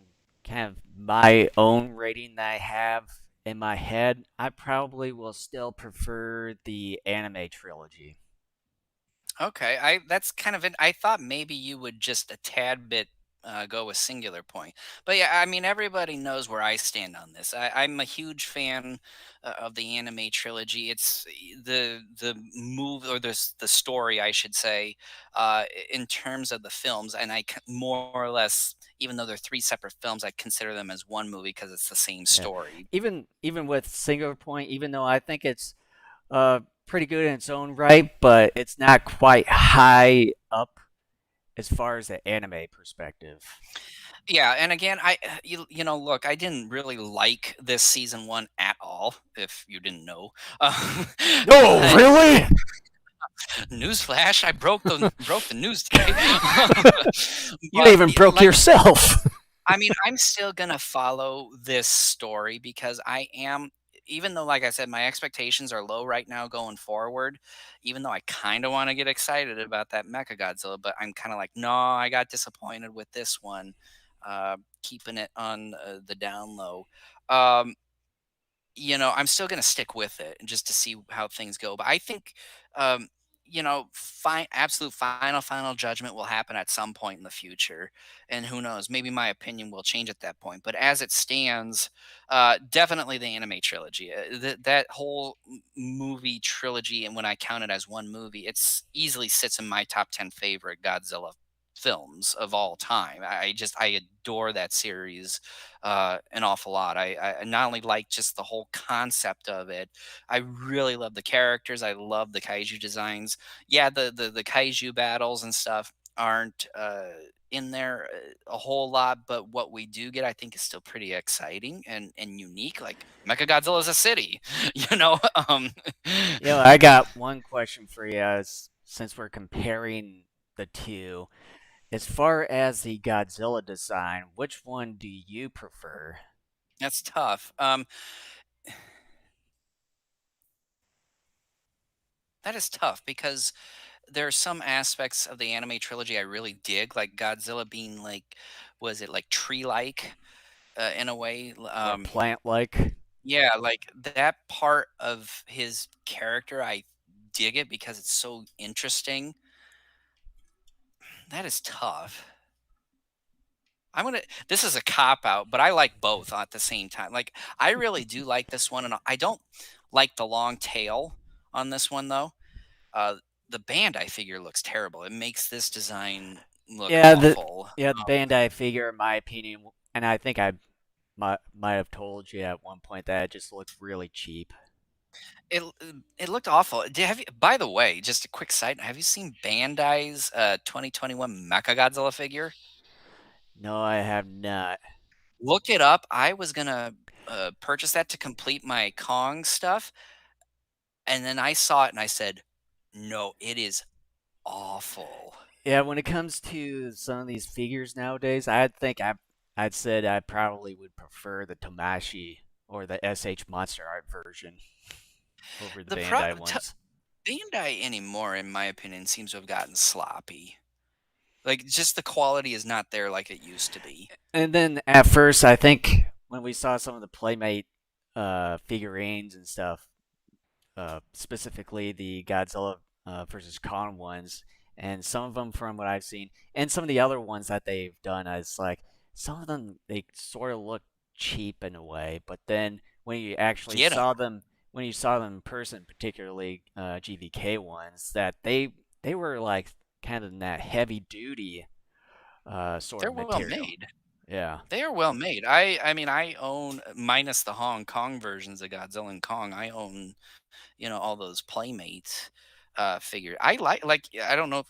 kind of my own rating that I have in my head, I probably will still prefer the anime trilogy. Okay, I that's kind of I thought maybe you would just a tad bit go with Singular Point, but yeah, I mean everybody knows where I stand on this. I'm a huge fan of the anime trilogy. It's the move or the story, I should say, in terms of the films, and more or less, even though they're three separate films, I consider them as one movie because it's the same Yeah. story. Even with Singular Point, even though I think it's pretty good in its own right, but it's not quite high up as far as the anime perspective. Yeah, and again, you know, look, I didn't really like this season 1 at all, if you didn't know. Um, No, but really? newsflash, I broke the news today. You But, even broke like yourself. I mean, I'm still gonna follow this story because I am even though, like I said, my expectations are low right now going forward, even though I kinda wanna get excited about that Mechagodzilla, but I'm kinda like, "No, I got disappointed with this one," keeping it on, the down low. Um, you know, I'm still gonna stick with it just to see how things go, but I think, um, you know, absolute final judgment will happen at some point in the future, and who knows, maybe my opinion will change at that point, but as it stands, definitely the anime trilogy, that whole movie trilogy, and when I count it as one movie, it's easily sits in my top 10 favorite Godzilla films of all time. I adore that series an awful lot. I not only like just the whole concept of it, I really love the characters. I love the kaiju designs. Yeah, the kaiju battles and stuff aren't in there a whole lot, but what we do get, I think, is still pretty exciting and unique. Like Mechagodzilla is a city, you know. I got one question for you since we're comparing the two. As far as the Godzilla design, which one do you prefer? That's tough. That is tough because there are some aspects of the anime trilogy I really dig, like Godzilla being like, was it like tree-like in a way? Or plant-like? Yeah, like that part of his character, I dig it because it's so interesting. That is tough. I'm gonna. This is a cop out, but I like both at the same time. Like I really do like this one, and I don't like the long tail on this one though. Uh, the Bandai figure looks terrible. It makes this design look Yeah, awful. the Bandai figure, in my opinion, and I think I might have told you at one point that it just looked really cheap. It it looked awful. By the way, just a quick side, have you seen Bandai's 2021 Mechagodzilla figure? No, I have not. Look it up. I was gonna purchase that to complete my Kong stuff, and then I saw it and I said, "No, it is awful." Yeah, when it comes to some of these figures nowadays, I'd said I probably would prefer the Tamashi or the SH Monster Art version over the The Bandai ones. Bandai anymore, in my opinion, seems to have gotten sloppy. Like just the quality is not there like it used to be. And then at first, I think when we saw some of the Playmate figurines and stuff, specifically the Godzilla versus Kong ones, and some of them from what I've seen, and some of the other ones that they've done, is like some of them they sort of look cheap in a way, but then when you actually Get them. saw them, when you saw them in person, particularly GVK ones, that they were like kind of in that heavy duty sort They're of well material. made. Yeah. They are well made. I mean, I own minus the Hong Kong versions of Godzilla and Kong. I own, you know, all those Playmates figure. I don't know if,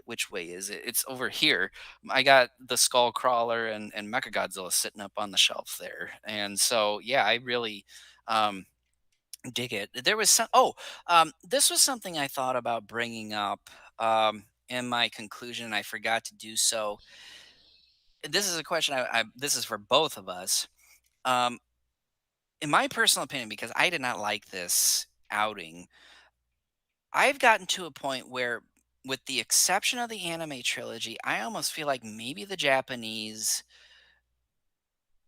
which way is it? It's over here. I got the Skull Crawler and Mechagodzilla sitting up on the shelf there, and so yeah, I really dig it. There was some. Oh, this was something I thought about bringing up in my conclusion, and I forgot to do so. This is a question. This is for both of us. Um, in my personal opinion, because I did not like this outing, I've gotten to a point where, with the exception of the anime trilogy, I almost feel like maybe the Japanese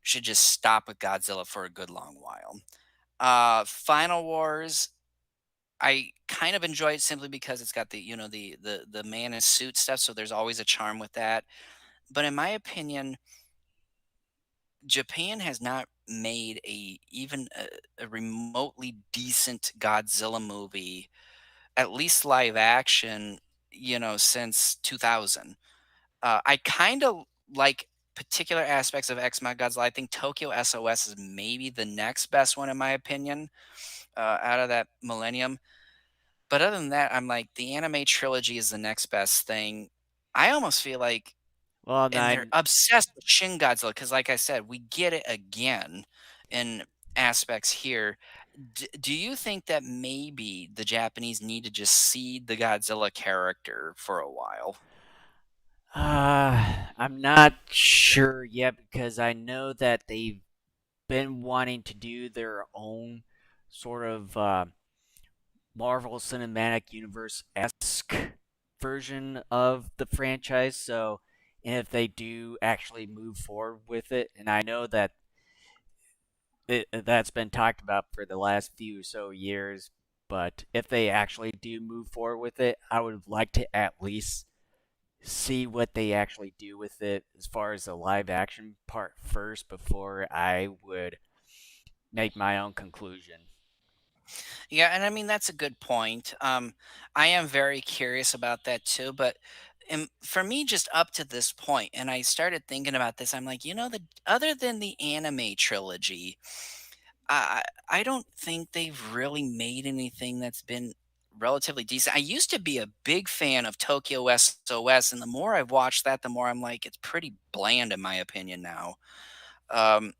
should just stop with Godzilla for a good long while. Final Wars, I kind of enjoy it simply because it's got the you know the man in suit stuff, so there's always a charm with that. But in my opinion, Japan has not made a remotely decent Godzilla movie, at least live action, you know, since 2000. I kind of like particular aspects of X Men Godzilla. I think Tokyo SOS is maybe the next best one in my opinion, out of that millennium. But other than that, I'm like the anime trilogy is the next best thing. I almost feel like Well, and they're nine. obsessed with Shin Godzilla because, like I said, we get it again in aspects here. Do you think that maybe the Japanese need to just seed the Godzilla character for a while? I'm not sure yet because I know that they've been wanting to do their own sort of Marvel Cinematic Universe esque version of the franchise. So, if they do actually move forward with it, and I know that that's been talked about for the last few so years, but if they actually do move forward with it, I would like to at least see what they actually do with it as far as the live action part first before I would make my own conclusion. Yeah, and I mean that's a good point. I am very curious about that too, but for me, just up to this point, and I started thinking about this, I'm like, the other than the anime trilogy, I don't think they've really made anything that's been relatively decent. I used to be a big fan of Tokyo SOS, and the more I've watched that, the more I'm like, it's pretty bland in my opinion now. Um,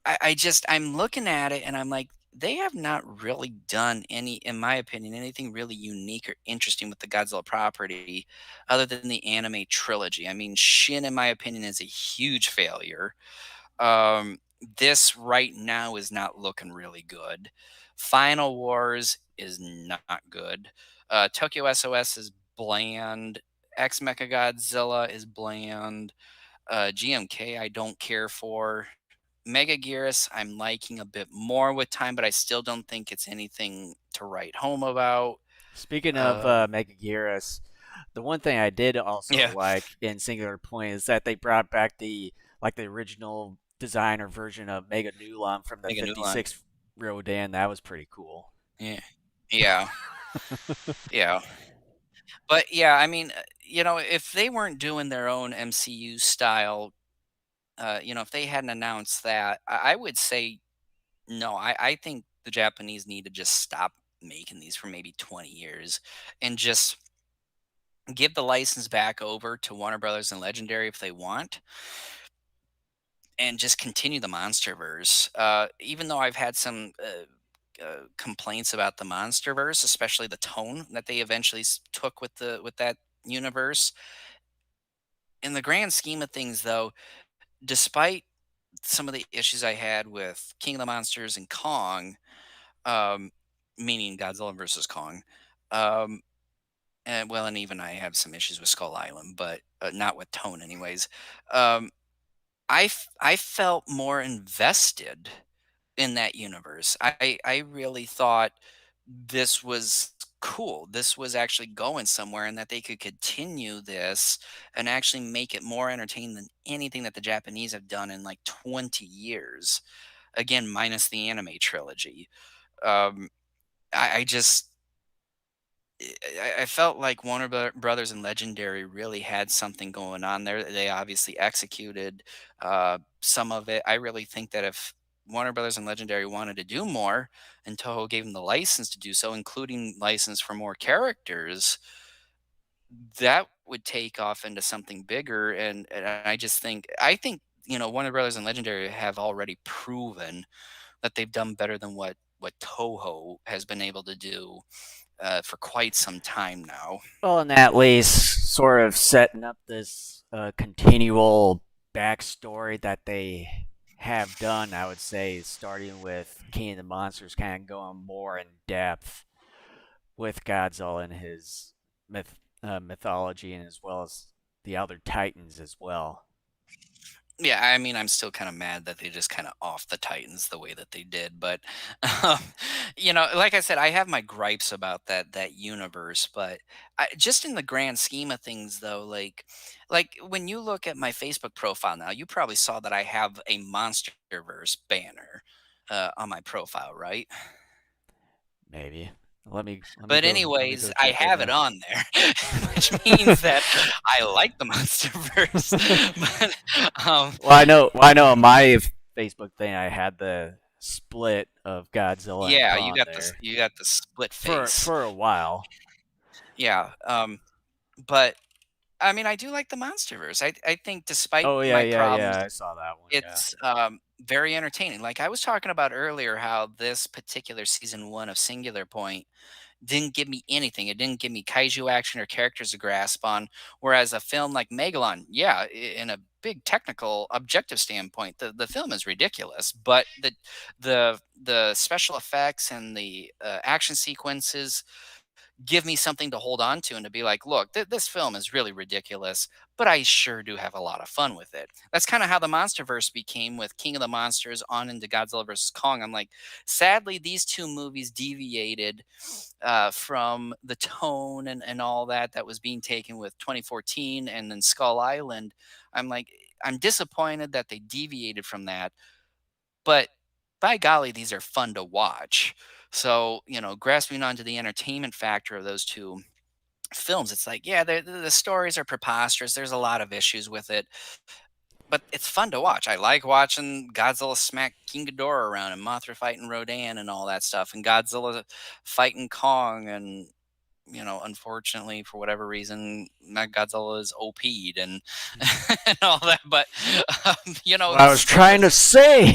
I'm looking at it and I'm like, they have not really done any, in my opinion, anything really unique or interesting with the Godzilla property other than the anime trilogy. I mean, Shin, in my opinion, is a huge failure. This right now is not looking really good. Final Wars is not good. Tokyo SOS is bland. X Mecha Godzilla is bland. GMK I don't care for. Mega Gearus I'm liking a bit more with time, but I still don't think it's anything to write home about. Speaking of Uh, Megaguirus, the one thing I did also yeah, like in Singular Point is that they brought back the original design or version of Mega Nulon from the Mega Nulon. 56 Rodan. That was pretty cool. Yeah, yeah, yeah. But yeah, I mean, if they weren't doing their own MCU style, if they hadn't announced that, I would say no. I think the Japanese need to just stop making these for maybe 20 years and just give the license back over to Warner Brothers and Legendary if they want, and just continue the MonsterVerse. Even though I've had some complaints about the MonsterVerse, especially the tone that they eventually took with that universe. In the grand scheme of things, though, despite some of the issues I had with King of the Monsters and Kong, um, meaning Godzilla versus Kong, um, and even I have some issues with Skull Island, but not with tone, anyways. Um, I felt more invested in that universe. I really thought this was cool. This was actually going somewhere, and that they could continue this and actually make it more entertaining than anything that the Japanese have done in like 20 years. Again, minus the anime trilogy. Um, I just I felt like Warner Brothers and Legendary really had something going on there. They obviously executed some of it. I really think that if Warner Brothers and Legendary wanted to do more, and Toho gave them the license to do so, including license for more characters, that would take off into something bigger. And I think Warner Brothers and Legendary have already proven that they've done better than what Toho has been able to do for quite some time now. Well, and at least sort of setting up this continual backstory that they have done, I would say, starting with King of the Monsters, kind of going more in depth with Godzilla and his mythology, and as well as the other Titans as well. Yeah, I mean, I'm still kind of mad that they just kind of off the Titans the way that they did, but um, like I said, I have my gripes about that universe, but just in the grand scheme of things, though, like when you look at my Facebook profile now, you probably saw that I have a MonsterVerse banner on my profile, right? Maybe. But Let me anyways, go I check right have it now. on there, which means that I like the MonsterVerse. But I know on my Facebook thing I had the split of Godzilla and yeah, Kong there you got the split for face. a while. Yeah, but I mean, I do like the MonsterVerse. I think despite Oh yeah, my yeah, problems, yeah. I saw that one. Yeah. it's, very entertaining. Like I was talking about earlier, how this particular season 1 of Singular Point didn't give me anything. It didn't give me kaiju action or characters to grasp on. Whereas a film like Megalon, yeah, in a big technical objective standpoint, the film is ridiculous, but the special effects and the action sequences give me something to hold on to and to be like, look, this film is really ridiculous, but I sure do have a lot of fun with it. That's kind of how the MonsterVerse became with King of the Monsters on into Godzilla versus Kong. I'm like, sadly, these two movies deviated from the tone and all that was being taken with 2014 and then Skull Island. I'm like, I'm disappointed that they deviated from that, but by golly, these are fun to watch. So, grasping onto the entertainment factor of those two films, it's like, yeah, the stories are preposterous. There's a lot of issues with it, but it's fun to watch. I like watching Godzilla smack King Ghidorah around and Mothra fighting Rodan and all that stuff, and Godzilla fighting Kong and unfortunately, for whatever reason, Godzilla is OP'd and, Mhm. and all that. But That's what I was trying to say.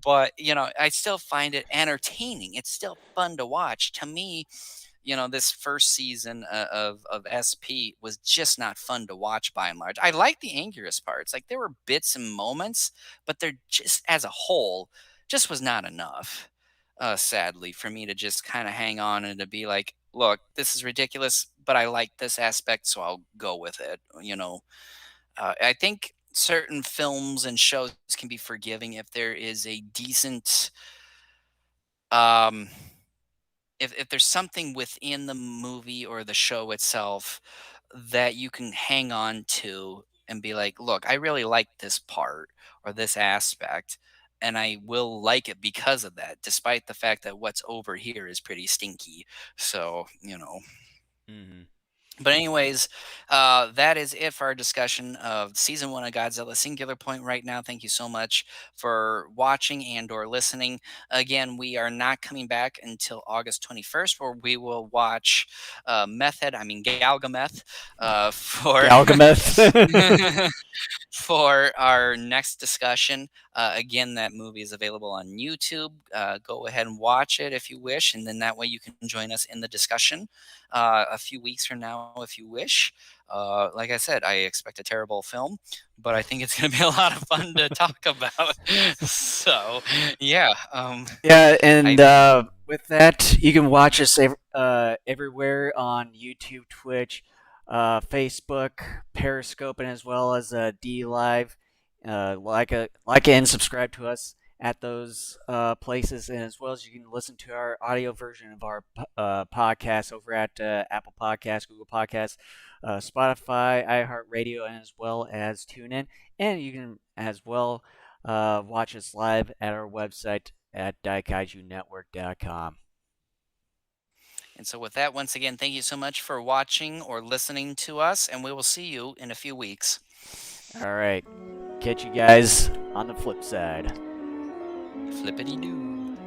but I still find it entertaining. It's still fun to watch. To me, this first season of SP was just not fun to watch by and large. I like the angriest parts. Like there were bits and moments, but they're just as a whole just was not enough. Sadly, for me to just kind of hang on and to be like, look, this is ridiculous, but I like this aspect, so I'll go with it. I think certain films and shows can be forgiving if there is a decent um if there's something within the movie or the show itself that you can hang on to and be like, look, I really like this part or this aspect, and I will like it because of that, despite the fact that what's over here is pretty stinky. So, Hmm. but anyways, that is it for our discussion of season 1 of Godzilla Singular Point right now. Thank you so much for watching and or listening. Again, we are not coming back until August 21st, where we will watch Galgameth for Galgameth. for our next discussion. Again, that movie is available on YouTube. Go ahead and watch it if you wish, and then that way you can join us in the discussion a few weeks from now if you wish. Like I said, I expect a terrible film, but I think it's going to be a lot of fun to talk about. So, yeah, Yeah, and I with that, you can watch us everywhere on YouTube, Twitch, Facebook, Periscope, and as well as D Live. Like and subscribe to us at those places, and as well as you can listen to our audio version of our podcast over at Apple Podcasts, Google Podcasts, Spotify, iHeartRadio, and as well as TuneIn. And you can as well watch us live at our website at daikaijunetwork.com. and so with that, once again, thank you so much for watching or listening to us, and we will see you in a few weeks. All right. Catch you guys on the flip side. Flippity doo.